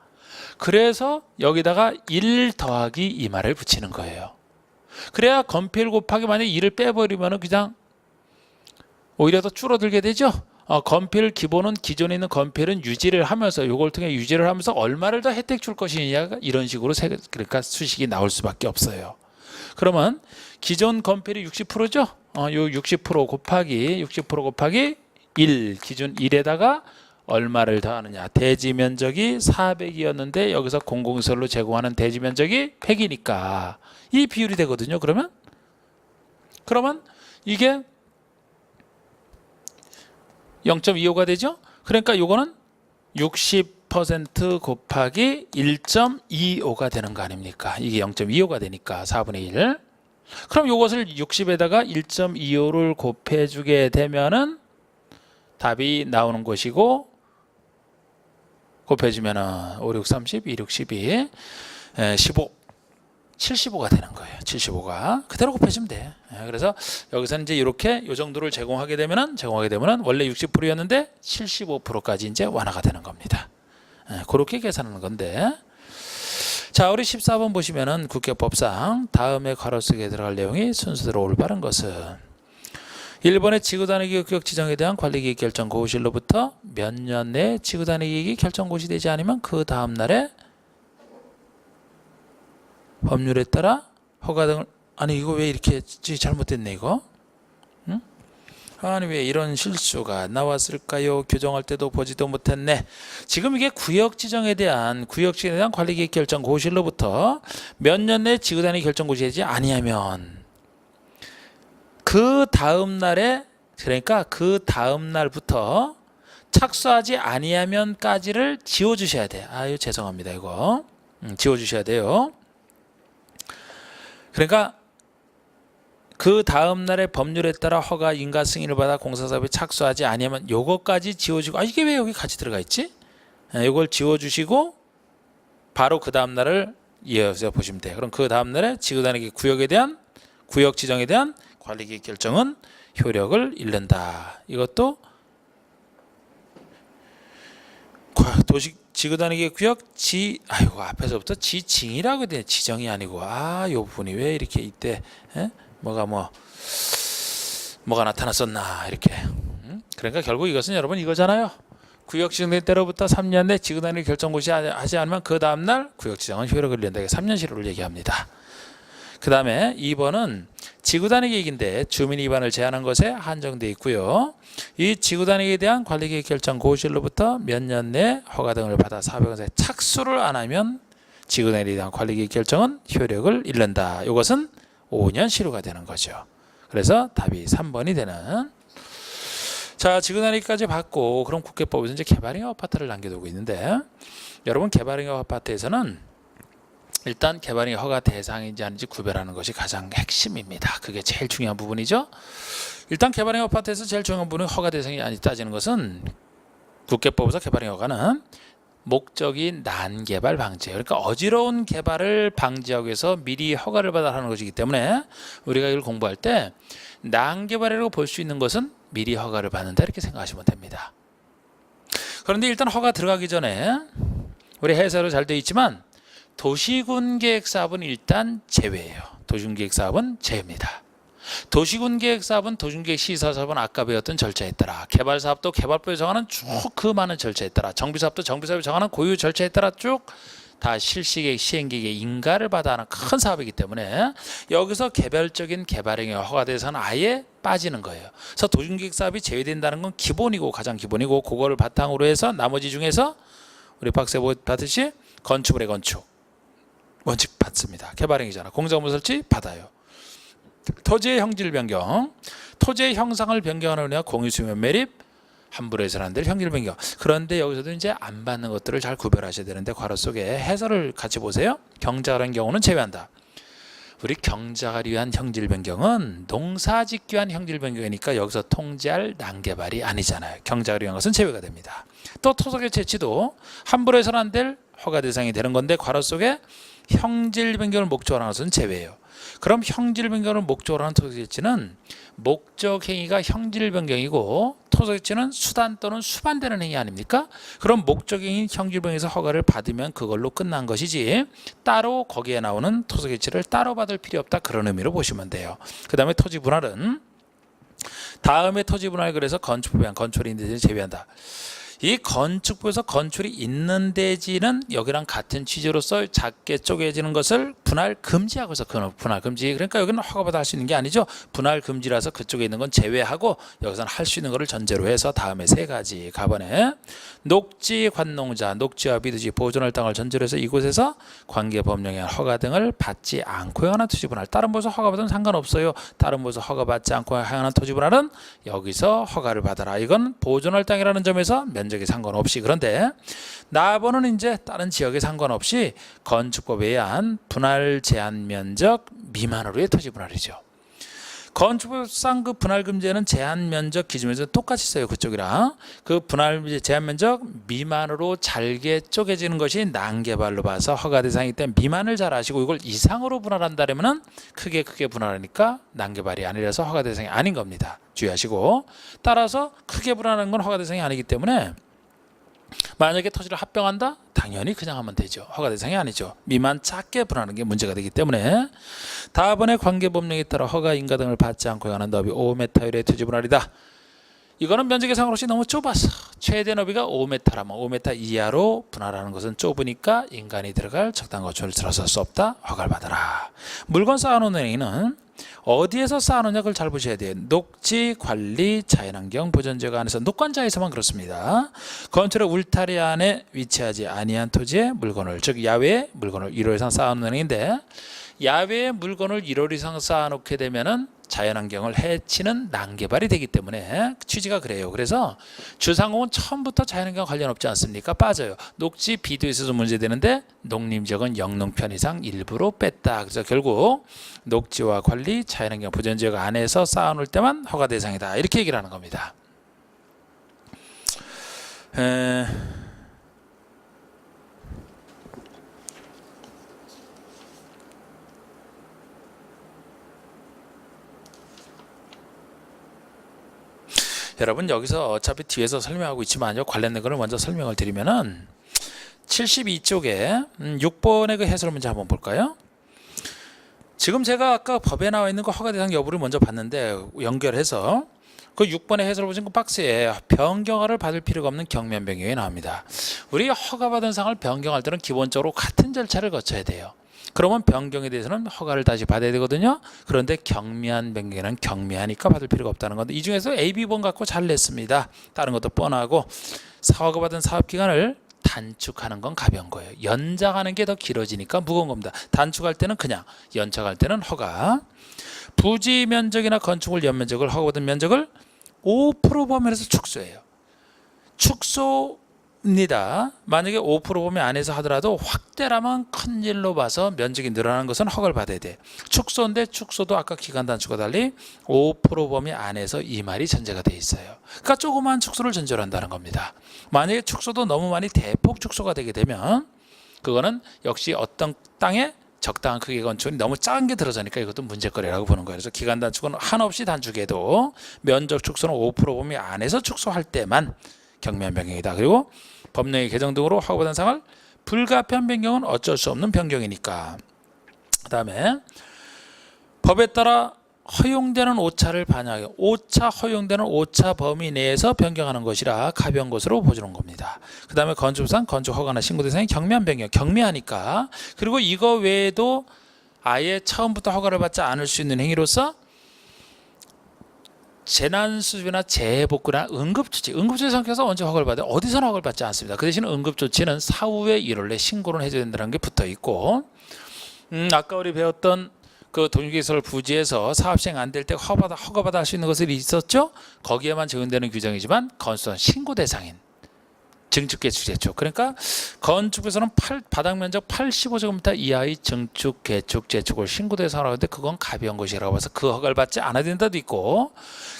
그래서 여기다가 1 더하기 이 말을 붙이는 거예요. 그래야 건폐율 곱하기 만약에 1을 빼버리면은 그냥 오히려 더 줄어들게 되죠. 건폐율 기본은 기존에 있는 건폐율은 유지를 하면서, 요걸 통해 유지를 하면서 얼마를 더 혜택 줄 것이냐, 이런 식으로 그러니까 수식이 나올 수밖에 없어요. 그러면 기존 건폐율이 60%죠. 요 60% 곱하기 1, 기준 1에다가 얼마를 더하느냐. 대지 면적이 400이었는데 여기서 공공시설로 제공하는 대지 면적이 100이니까 이 비율이 되거든요. 그러면 이게 0.25가 되죠. 그러니까 요거는 60% 곱하기 1.25가 되는 거 아닙니까? 이게 0.25가 되니까 4분의 1. 그럼 요것을 60에다가 1.25를 곱해주게 되면은 답이 나오는 것이고, 곱해주면은 5, 6, 30, 2, 6, 12, 15, 75가 되는 거예요. 75가 그대로 곱해주면 돼. 그래서 여기서 이제 이렇게 요 정도를 제공하게 되면은 원래 60%였는데 75%까지 이제 완화가 되는 겁니다. 그렇게 계산하는 건데, 자, 우리 14번 보시면은 국계법상 다음에 가로 속에 들어갈 내용이 순서대로 올바른 것은 1번의 지구단위 구역 지정에 대한 관리기획 결정 고시일로부터 몇 년 내에 지구단위 계획이 결정 고시되지 않으면 그 다음 날에 법률에 따라 허가 등을, 아니 이거 왜 이렇게 잘못됐네 이거? 응? 아니 왜 이런 실수가 나왔을까요? 규정할 때도 보지도 못했네. 지금 이게 구역 지정에 대한 관리계획 결정 고시일로부터 몇 년 내에 지구단위 결정 고시되지 아니하면 그 다음 날에, 그러니까 그 다음 날부터 착수하지 아니하면까지를 지워주셔야 돼. 아유 죄송합니다 이거 지워주셔야 돼요. 그러니까 그 다음 날의 법률에 따라 허가 인가 승인을 받아 공사사업에 착수하지 아니하면 요거까지 지워주고, 이게 왜 여기 같이 들어가 있지? 요걸 지워주시고 바로 그 다음 날을 이어서 보시면 돼요. 그럼 그 다음 날에 지구단위 구역 지정에 대한 관리계획 결정은 효력을 잃는다. 이것도 지구단위 구역 앞에서부터 지징이라고 돼. 지정이 아니고 요 부분이 왜 이렇게 이때 뭐가 나타났었나 이렇게. 그러니까 결국 이것은 여러분 이거잖아요. 구역 지정된 때로부터 3년 내 지구단위 결정 고시하지 않으면 그 다음 날 구역 지정은 효력을 잃는다. 3년 실효를 얘기합니다. 그 다음에 2번은 지구단위 계획인데 주민 위반을 제한한 것에 한정되어 있고요. 이 지구단위에 대한 관리계획 결정 고시일로부터 몇 년 내에 허가 등을 받아 사업에 착수를 안 하면 지구단위에 대한 관리계획 결정은 효력을 잃는다. 이것은 5년 실효가 되는 거죠. 그래서 답이 3번이 되는. 자, 지구단위까지 받고 그럼 국회법에서 이제 개발형 아파트를 남겨두고 있는데, 여러분 개발형 아파트에서는 일단 개발형 허가 대상인지 아닌지 구별하는 것이 가장 핵심입니다. 그게 제일 중요한 부분이죠. 일단 개발형 아파트에서 제일 중요한 부분은 허가 대상이 아닌지 따지는 것은 국회법에서 개발형 허가는 목적이 난개발 방지예요. 그러니까 어지러운 개발을 방지하기 위해서 미리 허가를 받아 하는 것이기 때문에 우리가 이걸 공부할 때 난개발이라고 볼 수 있는 것은 미리 허가를 받는다 이렇게 생각하시면 됩니다. 그런데 일단 허가 들어가기 전에 우리 해설로 잘 되어 있지만 도시군계획사업은 일단 제외예요. 도시군계획 사업은 제외입니다. 도시군계획 사업은 도시군계획 시설사업은 아까 배웠던 절차에 따라, 개발사업도 개발법에 정하는 쭉 그 많은 절차에 따라, 정비사업도 정비사업에 정하는 고유 절차에 따라 쭉 다 실시계획, 시행계획의 인가를 받아 하는 큰 사업이기 때문에 여기서 개별적인 개발행위 허가 대상은 아예 빠지는 거예요. 그래서 도시군계획 사업이 제외된다는 건 기본이고 가장 기본이고, 그거를 바탕으로 해서 나머지 중에서 우리 박사에 받듯이 건축물의 건축 원칙 받습니다. 개발행위잖아. 공작물 설치 받아요. 토지의 형질 변경, 토지의 형상을 변경하느냐, 공유수면 매립, 함부로 해서는 안 될 형질 변경. 그런데 여기서도 이제 안 받는 것들을 잘 구별하셔야 되는데 괄호 속에 해설을 같이 보세요. 경작을 한 경우는 제외한다. 우리 경작을 위한 형질 변경은 농사짓기 위한 형질 변경이니까 여기서 통제할 난개발이 아니잖아요. 경작을 위한 것은 제외가 됩니다. 또 토속의 채취도 함부로 해서는 안 될 허가 대상이 되는 건데 괄호 속에 형질 변경을 목적으로 하는 것은 제외예요. 그럼 형질 변경을 목적으로 하는 토속재치는 목적 행위가 형질 변경이고 토속재치는 수단 또는 수반되는 행위 아닙니까? 그럼 목적 행위 형질 변경에서 허가를 받으면 그걸로 끝난 것이지 따로 거기에 나오는 토속재치를 따로 받을 필요 없다, 그런 의미로 보시면 돼요. 그 다음에 토지 분할은 다음에 토지 분할, 그래서 건축법에 의한 건축이 있는 데는 제외한다. 이 건축부에서 건축이 있는 대지는 여기랑 같은 취지로서 작게 쪼개지는 것을 분할 금지하고 있어. 분할 금지. 그러니까 여기는 허가받아 할 수 있는 게 아니죠. 분할 금지라서 그쪽에 있는 건 제외하고 여기서는 할 수 있는 것을 전제로 해서 다음에 세 가지 가번에 녹지 관농자, 녹지와 비두지 보존할 땅을 전제로 해서 이곳에서 관계법령에 허가 등을 받지 않고 행하는 토지 분할. 다른 곳에서 허가받으면 상관없어요. 다른 곳에서 허가받지 않고 행하는 토지 분할은 여기서 허가를 받아라. 이건 보존할 땅이라는 점에서 면적에 상관없이. 그런데 나번은 이제 다른 지역에 상관없이 건축법에 의한 분할 제한 면적 미만으로의 토지 분할이죠. 건축법상 그 분할 금지에는 제한 면적 기준에서 똑같이 써요. 그쪽이랑 그 분할 제한 면적 미만으로 잘게 쪼개지는 것이 난개발로 봐서 허가 대상이기 때문에 미만을 잘 아시고 이걸 이상으로 분할한다면은 크게 분할하니까 난개발이 아니라서 허가 대상이 아닌 겁니다. 주의하시고, 따라서 크게 분할하는 건 허가 대상이 아니기 때문에 만약에 토지를 합병한다? 당연히 그냥 하면 되죠. 허가 대상이 아니죠. 미만 작게 분할하는 게 문제가 되기 때문에 다음번에 관계법령에 따라 허가 인가 등을 받지 않고 행하는 너비 5m율의 토지 분할이다. 이거는 면적에 상관없이 너무 좁아서 최대 너비가 5m라면 5m 이하로 분할하는 것은 좁으니까 인간이 들어갈 적당한 거처를 들어설 수 없다. 허가를 받아라. 물건 쌓아놓는 행위는 어디에서 쌓아놓냐 그걸 잘 보셔야 돼요. 녹지, 관리, 자연환경, 보존지역 안에서 녹관자에서만 그렇습니다. 건축의 울타리 안에 위치하지 아니한 토지에 물건을, 즉 야외에 물건을 1호 이상 쌓아놓는 행위인데, 야외에 물건을 1호 이상 쌓아놓게 되면은 자연환경을 해치는 난개발이 되기 때문에 취지가 그래요. 그래서 주상공은 처음부터 자연환경 관련 없지 않습니까? 빠져요. 녹지, 비도에 있어서 문제되는데 농림지역은 영농편 이상 일부로 뺐다. 그래서 결국 녹지와 관리, 자연환경, 보존지역 안에서 쌓아놓을 때만 허가 대상이다. 이렇게 얘기를 하는 겁니다. 여러분 여기서 어차피 뒤에서 설명하고 있지만요, 관련된 것을 먼저 설명을 드리면은 72쪽에 6번의 그 해설 문제 한번 볼까요? 지금 제가 아까 법에 나와 있는 거 허가 대상 여부를 먼저 봤는데 연결해서 그 6번의 해설 보신 그 박스에 변경허가를 받을 필요가 없는 경면 변경이 나옵니다. 우리 허가받은 상을 변경할 때는 기본적으로 같은 절차를 거쳐야 돼요. 그러면 변경에 대해서는 허가를 다시 받아야 되거든요. 그런데 경미한 변경에는 경미하니까 받을 필요가 없다는 건데, 이 중에서 A, B번 갖고 잘 냈습니다. 다른 것도 뻔하고, 허가받은 사업기간을 단축하는 건 가벼운 거예요. 연장하는 게 더 길어지니까 무거운 겁니다. 단축할 때는 그냥, 연장할 때는 허가. 부지 면적이나 건축물 연면적을, 허가받은 면적을 5% 범위에서 축소해요. 축소입니다. 만약에 5% 범위 안에서 하더라도 확대라면 큰 일로 봐서 면적이 늘어나는 것은 허가를 받아야 돼. 축소인데 축소도 아까 기간 단축과 달리 5% 범위 안에서 이 말이 전제가 돼 있어요. 그러니까 조그만 축소를 전제로 한다는 겁니다. 만약에 축소도 너무 많이 대폭 축소가 되게 되면 그거는 역시 어떤 땅에 적당한 크기의 건축이 너무 작은 게 들어서니까 이것도 문제거리라고 보는 거예요. 그래서 기간 단축은 한없이 단축해도 면적 축소는 5% 범위 안에서 축소할 때만 경미한 변경이다. 그리고 법령의 개정 등으로 허가받은 사항을 불가피한 변경은 어쩔 수 없는 변경이니까. 그 다음에 법에 따라 허용되는 오차를 반영하여 허용되는 오차 범위 내에서 변경하는 것이라 가벼운 것으로 보여주는 겁니다. 그 다음에 건축상 건축허가나 신고 대상이 경미한 변경, 경미하니까. 그리고 이거 외에도 아예 처음부터 허가를 받지 않을 수 있는 행위로서 재난수습이나 재해복구나 응급조치 성격에서 언제 허가를 받아요? 어디서나 허가를 받지 않습니다. 그 대신 응급조치는 사후에 1월 내 신고를 해줘야 된다는 게 붙어 있고, 아까 우리 배웠던 그 동일기설 부지에서 사업 시행 안 될 때 허가받아 할 수 있는 것들이 있었죠. 거기에만 적용되는 규정이지만 건축은 신고 대상인 증축 개축 재축. 그러니까 건축에서는 바닥 면적 85제곱미터 이하의 증축 개축 재축을 신고 대상으로 하는데 그건 가벼운 것이라고 봐서 그 허가를 받지 않아야 된다도 있고,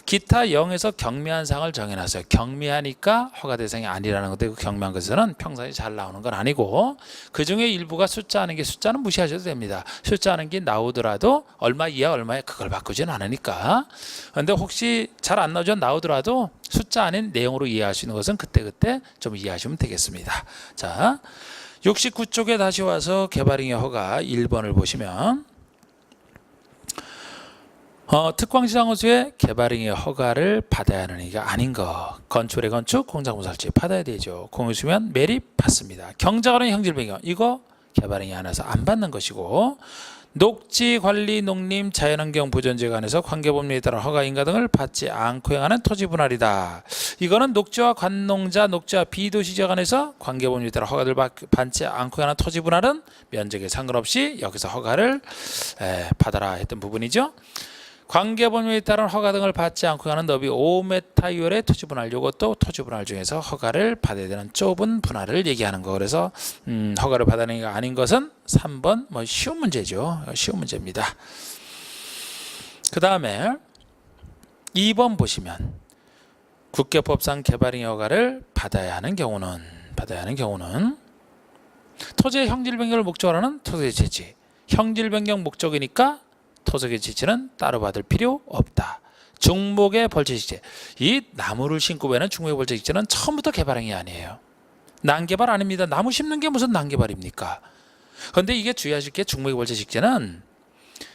기타 0에서 경미한 사항을 정해놨어요. 경미하니까 허가 대상이 아니라는 건데, 그 경미한 것에서는 평상시 잘 나오는 건 아니고, 그 중에 일부가 숫자 하는 게, 숫자는 무시하셔도 됩니다. 숫자 하는 게 나오더라도 얼마 이하 얼마에 그걸 바꾸지는 않으니까. 그런데 혹시 잘 안 나오더라도 숫자 아닌 내용으로 이해할 수 있는 것은 그때그때 좀 이해하시면 되겠습니다. 자, 69쪽에 다시 와서 개발행위 허가 1번을 보시면, 특광시장호수의 개발행위 허가를 받아야 하는 얘기가 아닌 거. 건축의 건축, 공작물 설치 받아야 되죠. 공유수면 매립 받습니다. 경작하는 형질 변경, 이거 개발행위 안에서 안 받는 것이고, 녹지 관리, 농림, 자연환경 보존지에 관해서 관계법령에 따라 허가 인가 등을 받지 않고 행하는 토지 분할이다. 이거는 녹지와 관농자, 녹지와 비도시지에 관해서 관계법령에 따라 허가를 받지 않고 행하는 토지 분할은 면적에 상관없이 여기서 허가를 받아라 했던 부분이죠. 관계법령에 따른 허가 등을 받지 않고 하는 너비 5m 이하의 토지 분할, 이것도 토지 분할 중에서 허가를 받아야 되는 좁은 분할을 얘기하는 거. 그래서 허가를 받아내는 게 아닌 것은 3번 쉬운 문제죠. 쉬운 문제입니다. 그 다음에 2번 보시면 국계법상 개발행위 허가를 받아야 하는 경우는 토지의 형질 변경을 목적으로 하는 토지의 채취, 형질 변경 목적이니까 토지의 지치는 따로 받을 필요 없다. 중목의 벌채식재, 이 나무를 심고 베는 중목의 벌채식재는 처음부터 개발행위 아니에요. 난개발 아닙니다. 나무 심는 게 무슨 난개발입니까? 그런데 이게 주의하실 게 중목의 벌채식재는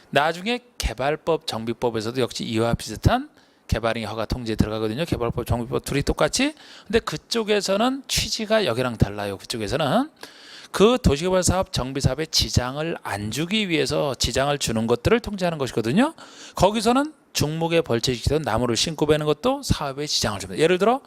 나중에 개발법 정비법에서도 역시 이와 비슷한 개발행위 허가 통지에 들어가거든요. 개발법 정비법 둘이 똑같이. 근데 그쪽에서는 취지가 여기랑 달라요. 그쪽에서는 그 도시개발사업 정비사업에 지장을 안 주기 위해서 지장을 주는 것들을 통제하는 것이거든요. 거기서는 중목의 벌채식재도 나무를 심고 베는 것도 사업에 지장을 줍니다. 예를 들어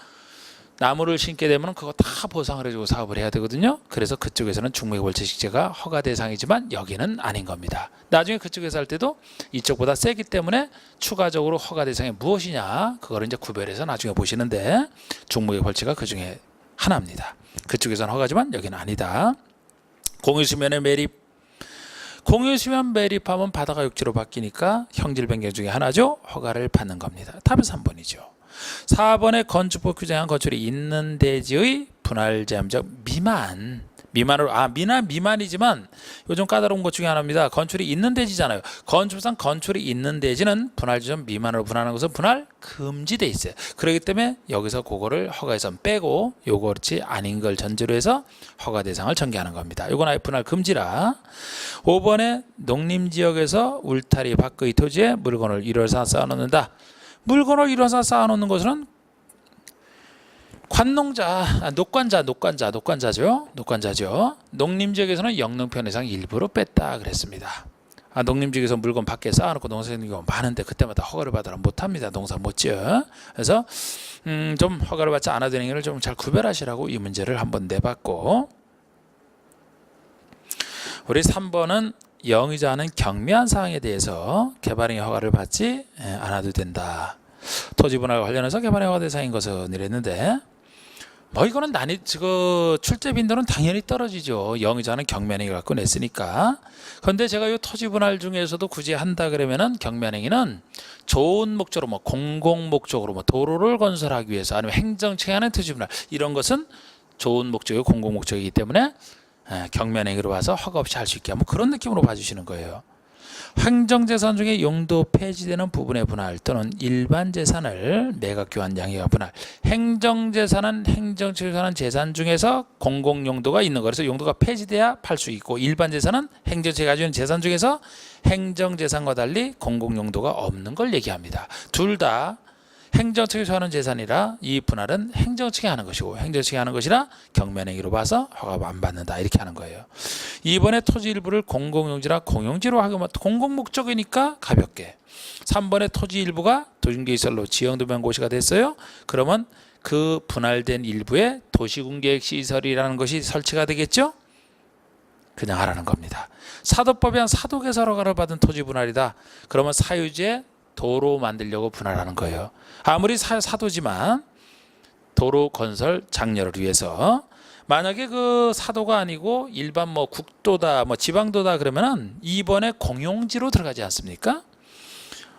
나무를 심게 되면 그거 다 보상을 해주고 사업을 해야 되거든요. 그래서 그쪽에서는 중목의 벌채식재가 허가 대상이지만 여기는 아닌 겁니다. 나중에 그쪽에서 할 때도 이쪽보다 세기 때문에 추가적으로 허가 대상이 무엇이냐, 그거를 이제 구별해서 나중에 보시는데 중목의 벌채가 그 중에 하나입니다. 그쪽에서는 허가지만 여기는 아니다. 공유수면의 매립, 공유수면 매립하면 바다가 육지로 바뀌니까 형질 변경 중에 하나죠. 허가를 받는 겁니다. 답은 3번이죠. 4번에 건축법 규정한 건축이 있는 대지의 분할 제한적 미만으로, 미만이지만 요즘 까다로운 것 중에 하나입니다. 건축이 있는 대지잖아요. 건축상 건축이 있는 대지는 분할 지점 미만으로 분할하는 것은 분할 금지돼 있어요. 그렇기 때문에 여기서 그거를 허가에서 빼고 요거 그렇지 아닌 걸 전제로 해서 허가 대상을 전개하는 겁니다. 요건 아예 분할 금지라. 5번에 농림지역에서 울타리 밖의 토지에 물건을 일월사 쌓아놓는다. 물건을 일월사 쌓아놓는 것은 관농자, 녹관자죠. 농림지역에서는 영농편 이상 일부러 뺐다 그랬습니다. 농림지역에서 물건 밖에 쌓아놓고 농사 짓는 경우 많은데 그때마다 허가를 받으라 못합니다. 농사 못 지어. 그래서 좀 허가를 받지 않아도 되는 것을 좀 잘 구별하시라고 이 문제를 한번 내봤고, 우리 3번은 영의자 하는 경미한 사항에 대해서 개발행위 허가를 받지 않아도 된다. 토지 분할과 관련해서 개발행위 허가 대상인 것은 이랬는데, 이거는 출제 빈도는 당연히 떨어지죠. 영의자는 경미행위를 갖고 냈으니까. 그런데 제가 이 토지 분할 중에서도 굳이 한다 그러면은 경미행위는 좋은 목적으로 공공 목적으로 도로를 건설하기 위해서 아니면 행정처에 하는 토지 분할 이런 것은 좋은 목적이고 공공 목적이기 때문에 경미행위로 봐서 허가 없이 할 수 있게 그런 느낌으로 봐주시는 거예요. 행정재산 중에 용도 폐지되는 부분의 분할 또는 일반 재산을 매각 교환 양해가 분할. 행정재산은 행정처에서 하는 재산 중에서 공공용도가 있는 거. 그래서 용도가 폐지돼야 팔 수 있고, 일반 재산은 행정처가 가지고 있는 재산 중에서 행정재산과 달리 공공용도가 없는 걸 얘기합니다. 둘 다 행정처에서 하는 재산이라 이 분할은 행정처가 하는 것이고, 행정처가 하는 것이라 경면행위로 봐서 허가 안 받는다 이렇게 하는 거예요. 이번에 토지 일부를 공공용지나 공용지로 하면 공공목적이니까 가볍게. 3번에 토지 일부가 도시계획시설로 지형도면 고시가 됐어요. 그러면 그 분할된 일부에 도시군계획시설이라는 것이 설치가 되겠죠. 그냥 하라는 겁니다. 사도법에 한 사도개설 허가를 받은 토지 분할이다. 그러면 사유지에 도로 만들려고 분할하는 거예요. 아무리 사도지만 도로 건설 장려를 위해서. 만약에 그 사도가 아니고 일반 국도다 지방도다 그러면은 2번에 공용지로 들어가지 않습니까?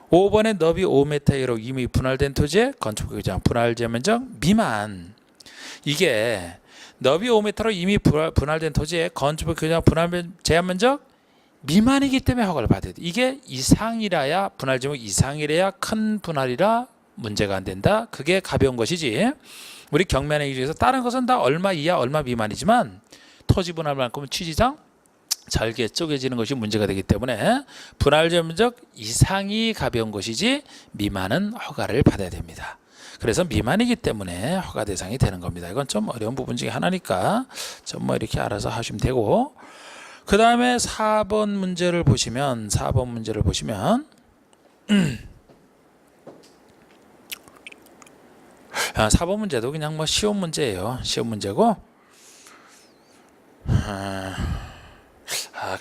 5번에 너비 5m로 이미 분할된 토지의 건축구역장 분할제한면적 미만. 이게 너비 5m로 이미 분할된 토지의 건축구역장 분할제한면적 미만이기 때문에 허가를 받아야 돼. 이게 이상이라야 분할 제목 이상이라야 큰 분할이라 문제가 안 된다. 그게 가벼운 것이지. 우리 경매행위 중에서 다른 것은 다 얼마 이하 얼마 미만이지만 토지 분할만큼은 취지상 잘게 쪼개지는 것이 문제가 되기 때문에 분할 제한적 이상이 가벼운 것이지 미만은 허가를 받아야 됩니다. 그래서 미만이기 때문에 허가 대상이 되는 겁니다. 이건 좀 어려운 부분 중에 하나니까 좀 이렇게 알아서 하시면 되고, 그 다음에 4번 문제를 보시면 4번 문제도 그냥 쉬운 문제예요. 쉬운 문제고,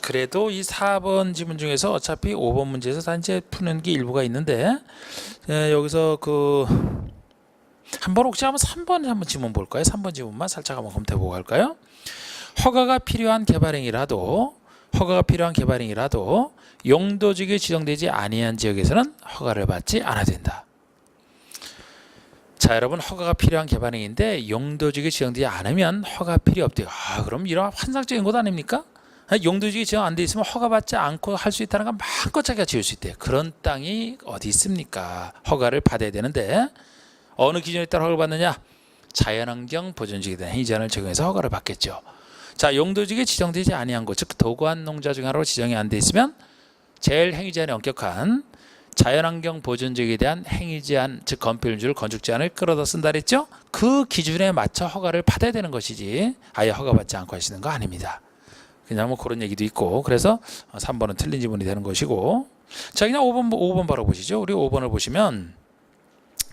그래도 이 4번 지문 중에서 어차피 5번 문제에서 다 이제 푸는 게 일부가 있는데, 여기서 한번 혹시 한번 3번 한번 지문 볼까요? 3번 지문만 살짝 한번 검토해보고 갈까요? 허가가 필요한 개발행위라도 용도지역이 지정되지 아니한 지역에서는 허가를 받지 않아야 된다. 자, 여러분, 허가가 필요한 개발행위인데 용도지역이 지정되지 않으면 허가 필요 없대요. 그럼 이런 환상적인 것 아닙니까? 용도지역이 지정 안 돼 있으면 허가받지 않고 할 수 있다는 건 마음껏 자기가 지을 수 있대요. 그런 땅이 어디 있습니까? 허가를 받아야 되는데 어느 기준에 따라 허가를 받느냐? 자연환경 보존지역에 대한 행위제한을 적용해서 허가를 받겠죠. 자, 용도지역이 지정되지 아니한 곳, 즉 도구한 농자 중 하나로 지정이 안 돼 있으면 제일 행위제한이 엄격한 자연환경 보존지역에 대한 행위제한, 즉 건폐율 건축제한을 끌어다 쓴다 그랬죠. 그 기준에 맞춰 허가를 받아야 되는 것이지 아예 허가받지 않고 하시는 거 아닙니다. 그냥 그런 얘기도 있고, 그래서 3번은 틀린 지문이 되는 것이고, 자, 그냥 5번 바로 보시죠. 우리 5번을 보시면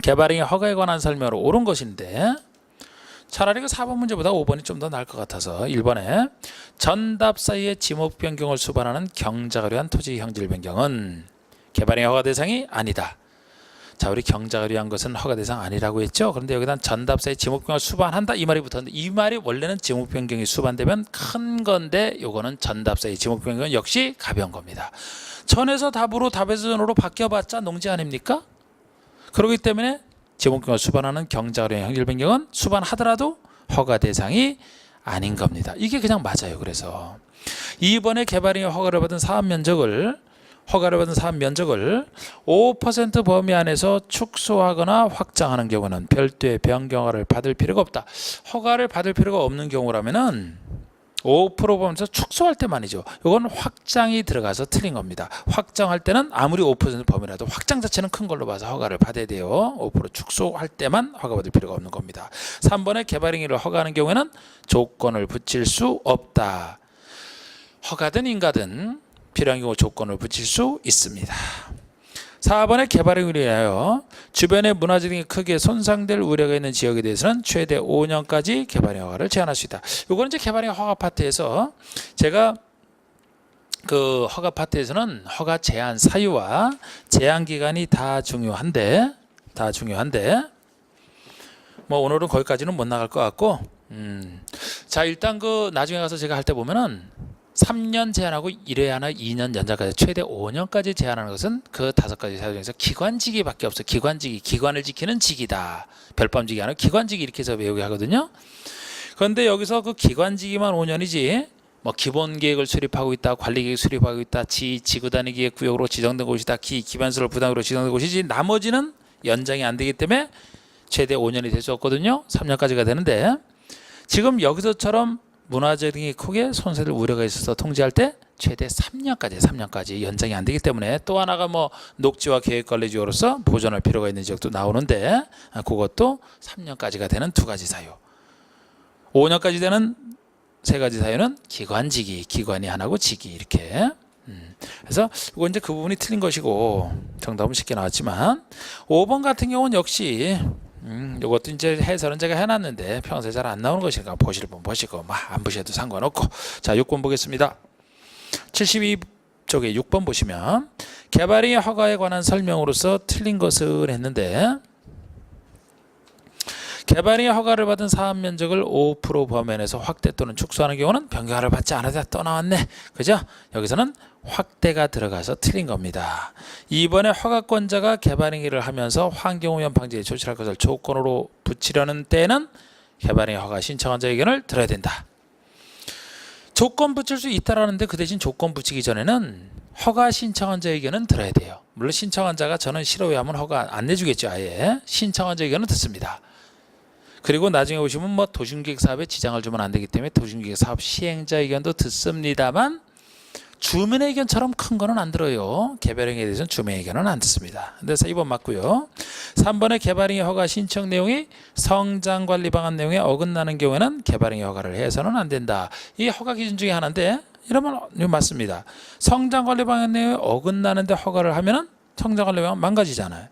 개발행위 허가에 관한 설명으로 옳은 것인데 차라리 그 4번 문제보다 5번이 좀 더 나을 것 같아서 1번에 전답 사이의 지목 변경을 수반하는 경작을 위한 토지 형질 변경은 개발행위 허가 대상이 아니다. 자, 우리 경작을 위한 것은 허가 대상 아니라고 했죠. 그런데 여기다 전답 사이의 지목 변경을 수반한다 이 말이 붙었는데, 이 말이 원래는 지목 변경이 수반되면 큰 건데 요거는 전답 사이의 지목 변경은 역시 가벼운 겁니다. 전에서 답으로 답에서 전으로 바뀌어봤자 농지 아닙니까? 그렇기 때문에 지목경을 수반하는 경작을 위한 형질 변경은 수반하더라도 허가 대상이 아닌 겁니다. 이게 그냥 맞아요. 그래서 이번에 개발행위 허가를 받은 사업 면적을 5% 범위 안에서 축소하거나 확장하는 경우는 별도의 변경 허가를 받을 필요가 없다. 허가를 받을 필요가 없는 경우라면은 5% 보면서 축소할 때만이죠. 이건 확장이 들어가서 틀린 겁니다. 확장할 때는 아무리 5% 범위라도 확장 자체는 큰 걸로 봐서 허가를 받아야 돼요. 5% 축소할 때만 허가받을 필요가 없는 겁니다. 3번에 개발행위를 허가하는 경우에는 조건을 붙일 수 없다. 허가든 인가든 필요한 경우 조건을 붙일 수 있습니다. 4번의 개발행위를 위하여 주변의 문화재 등이 크게 손상될 우려가 있는 지역에 대해서는 최대 5년까지 개발행위 허가를 제한할 수 있다. 이거는 이제 개발행위 허가 파트에서 제가 그 허가 파트에서는 허가 제한 사유와 제한 기간이 다 중요한데 뭐 오늘은 거기까지는 못 나갈 것 같고 자 일단 그 나중에 가서 제가 할 때 보면은 3년 제한하고 1회 하나 2년 연장까지 최대 5년까지 제한하는 것은 그 5가지 사유 중에서 기관직이밖에 없어. 기관직이 기관을 지키는 직이다. 별밤직이 아니라 기관직이 이렇게 해서 외우게 하거든요. 그런데 여기서 그 기관직이만 5년이지 뭐 기본 계획을 수립하고 있다, 관리 계획 수립하고 있다, 지구 단위 기획 구역으로 지정된 곳이다, 기반시설 부담으로 지정된 곳이지 나머지는 연장이 안 되기 때문에 최대 5년이 될 수 없거든요. 3년까지가 되는데 지금 여기서처럼 문화재 등이 크게 손해될 우려가 있어서 통지할 때 최대 3년까지 연장이 안 되기 때문에 또 하나가 뭐 녹지와 계획관리지역으로서 보존할 필요가 있는 지역도 나오는데 그것도 3년까지가 되는 2가지 사유. 5년까지 되는 3가지 사유는 기관이 하나고 직이 이렇게. 그래서 이거 이제 그 부분이 틀린 것이고 정답은 쉽게 나왔지만 5번 같은 경우는 역시 이것도 이제 해설은 제가 해놨는데 평소에 잘 안 나오는 것이니까 보실 분 보시고 안 보셔도 상관없고. 자 6번 보겠습니다. 72쪽에 6번 보시면 개발행위 허가에 관한 설명으로서 틀린 것을 했는데 개발행위 허가를 받은 사업 면적을 5% 범위 내에서 확대 또는 축소하는 경우는 변경을 받지 않아도 또 나왔네. 그죠? 여기서는 확대가 들어가서 틀린 겁니다. 이번에 허가권자가 개발행위를 하면서 환경오염 방지에 조치할 것을 조건으로 붙이려는 때는 개발행위 허가 신청한자 의견을 들어야 된다. 조건 붙일 수 있다라는데 그 대신 조건 붙이기 전에는 허가 신청한자 의견은 들어야 돼요. 물론 신청한자가 저는 싫어요 하면 허가 안 내주겠죠. 아예 신청한자 의견은 듣습니다. 그리고 나중에 보시면 뭐 도심계획 사업에 지장을 주면 안 되기 때문에 도심계획 사업 시행자 의견도 듣습니다만 주민의 의견처럼 큰 거는 안 들어요. 개발행위에 대해서는 주민의 의견은 안 듣습니다. 그래서 2번 맞고요. 3번의 개발행위 허가 신청 내용이 성장관리 방안 내용에 어긋나는 경우에는 개발행위 허가를 해서는 안 된다. 이 허가 기준 중에 하나인데 이러면 이거 맞습니다. 성장관리 방안 내용에 어긋나는데 허가를 하면은 성장관리 방안 망가지잖아요.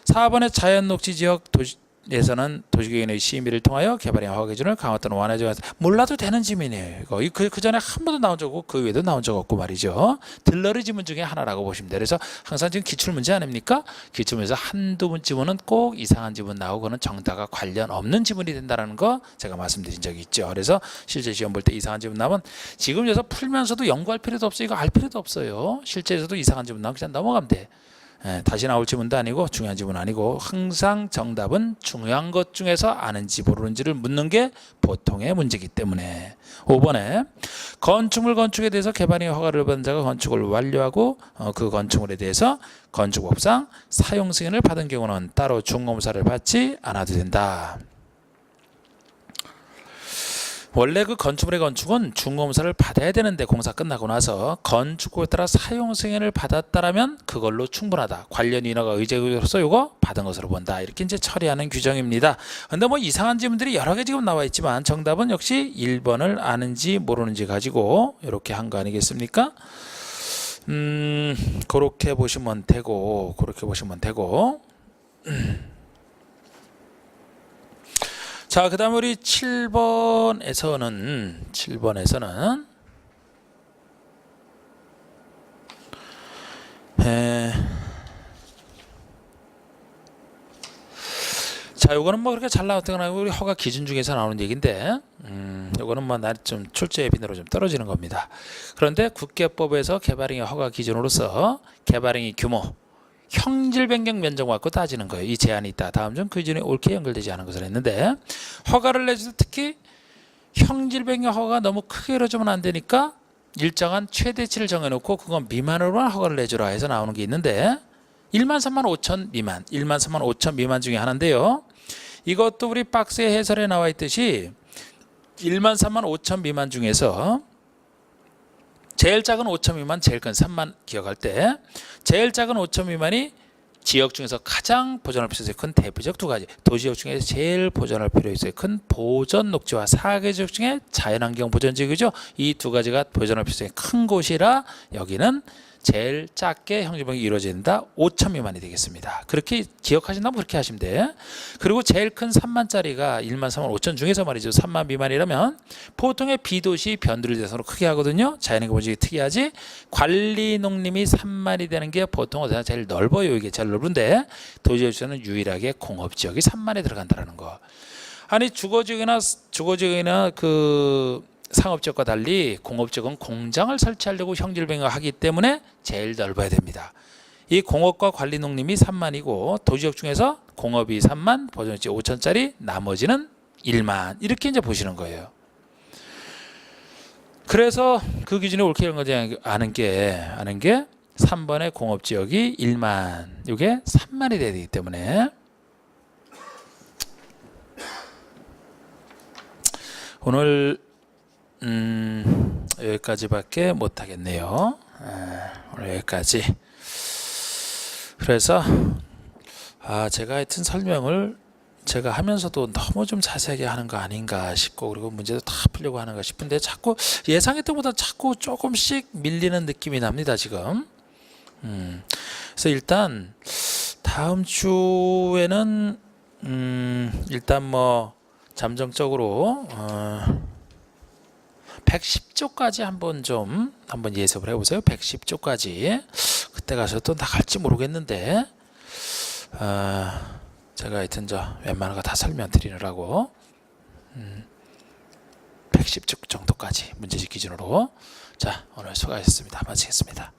4번의 자연녹지지역 에서는 도시계획의 심의를 통하여 개발행위 허가 기준을 강화 또는 완화하지 몰라도 되는 지문이에요. 이거 그 전에 한 번도 나온 적 없고 그 외에도 나온 적 없고 말이죠. 들러리 지문 중에 하나라고 보시면 돼요. 그래서 항상 지금 기출문제 아닙니까? 기출문제에서 한두 번 지문은 꼭 이상한 지문 나오고 그는 정답과 관련 없는 지문이 된다는 거 제가 말씀드린 적이 있죠. 그래서 실제 시험 볼 때 이상한 지문 나오면 지금 여기서 풀면서도 연구할 필요도 없어요. 이거 알 필요도 없어요. 실제에서도 이상한 지문 나오면 그냥 넘어가면 돼. 다시 나올 지문도 아니고 중요한 지문은 아니고 항상 정답은 중요한 것 중에서 아는지 모르는지를 묻는 게 보통의 문제이기 때문에. 5번에 건축물 건축에 대해서 개발행위 허가를 받은 자가 건축을 완료하고 그 건축물에 대해서 건축법상 사용 승인을 받은 경우는 따로 중검사를 받지 않아도 된다. 원래 그 건축물의 건축은 중공사를 받아야 되는데 공사 끝나고 나서 건축법에 따라 사용 승인을 받았다라면 그걸로 충분하다. 관련 인허가 의제로서 이거 받은 것으로 본다. 이렇게 이제 처리하는 규정입니다. 근데 뭐 이상한 질문들이 여러 개 지금 나와 있지만 정답은 역시 1번을 아는지 모르는지 가지고 이렇게 한 거 아니겠습니까? 그렇게 보시면 되고 자, 그 다음 우리 7번에서는 자, 요거는 뭐 그렇게 잘 나왔던 건 아니고 우리 허가 기준 중에서 나오는 얘기인데 요거는 뭐 나 좀 출제의 빈도로 좀 떨어지는 겁니다. 그런데 국계법에서 개발행위 허가 기준으로서 개발행위 규모 형질 변경 면적 갖고 따지는 거예요. 이 제한이 있다. 다음 중 그 기준에 옳게 연결되지 않은 것을 했는데 허가를 내줄 때 특히 형질 변경 허가가 너무 크게 이루어지면 안 되니까 일정한 최대치를 정해놓고 그건 미만으로만 허가를 내주라 해서 나오는 게 있는데 13,500 미만, 13,500 미만 중에 하나인데요. 이것도 우리 박스의 해설에 나와 있듯이 1만 3만 5천 미만 중에서 제일 작은 5천 미만, 제일 큰 3만 기억할 때 제일 작은 5천 미만이 지역 중에서 가장 보존할 필요성이 큰 대표적 두 가지, 도시지역 중에 제일 보존할 필요성이 큰 보전 녹지와 사계지역 중에 자연환경 보전지역이죠. 이 두 가지가 보존할 필요성이 큰 곳이라 여기는 제일 작게 형질병이 이루어진다. 5천 미만이 되겠습니다. 그렇게 기억하신다면 그렇게 하시면 돼. 그리고 제일 큰 3만짜리가 1만 3만 5천 중에서 말이죠. 3만 미만이라면 보통의 비도시 변두리 대상으로 크게 하거든요. 자연환경 보전이 특이하지. 관리농림이 3만이 되는 게 보통 어디나 제일 넓어요. 이게 제일 넓은데 도시지역에서는 유일하게 공업지역이 3만에 들어간다는 거. 아니 주거지역이나 그 상업지역과 달리 공업지역은 공장을 설치하려고 형질병을 하기 때문에 제일 넓어야 됩니다. 이 공업과 관리농림이 3만이고 도시지역 중에서 공업이 3만, 보존지 5천짜리, 나머지는 1만 이렇게 이제 보시는 거예요. 그래서 그 기준이 옳게 아는 게 3번의 공업지역이 1만, 이게 3만이 돼야 되기 때문에 오늘 여기까지밖에 못하겠네요. 오늘 여기까지. 그래서 제가 하여튼 설명을 제가 하면서도 너무 좀 자세하게 하는 거 아닌가 싶고, 그리고 문제도 다 풀려고 하는가 싶은데 자꾸 예상했던 것보다 자꾸 조금씩 밀리는 느낌이 납니다 지금. 그래서 일단 다음 주에는 일단 뭐 잠정적으로 110조까지 한번 예습을 해보세요. 110조까지 그때 가서 또 나갈지 모르겠는데 제가 하여튼 웬만한 거 다 설명드리느라고 110조 정도까지 문제집 기준으로. 자, 오늘 수고하셨습니다. 마치겠습니다.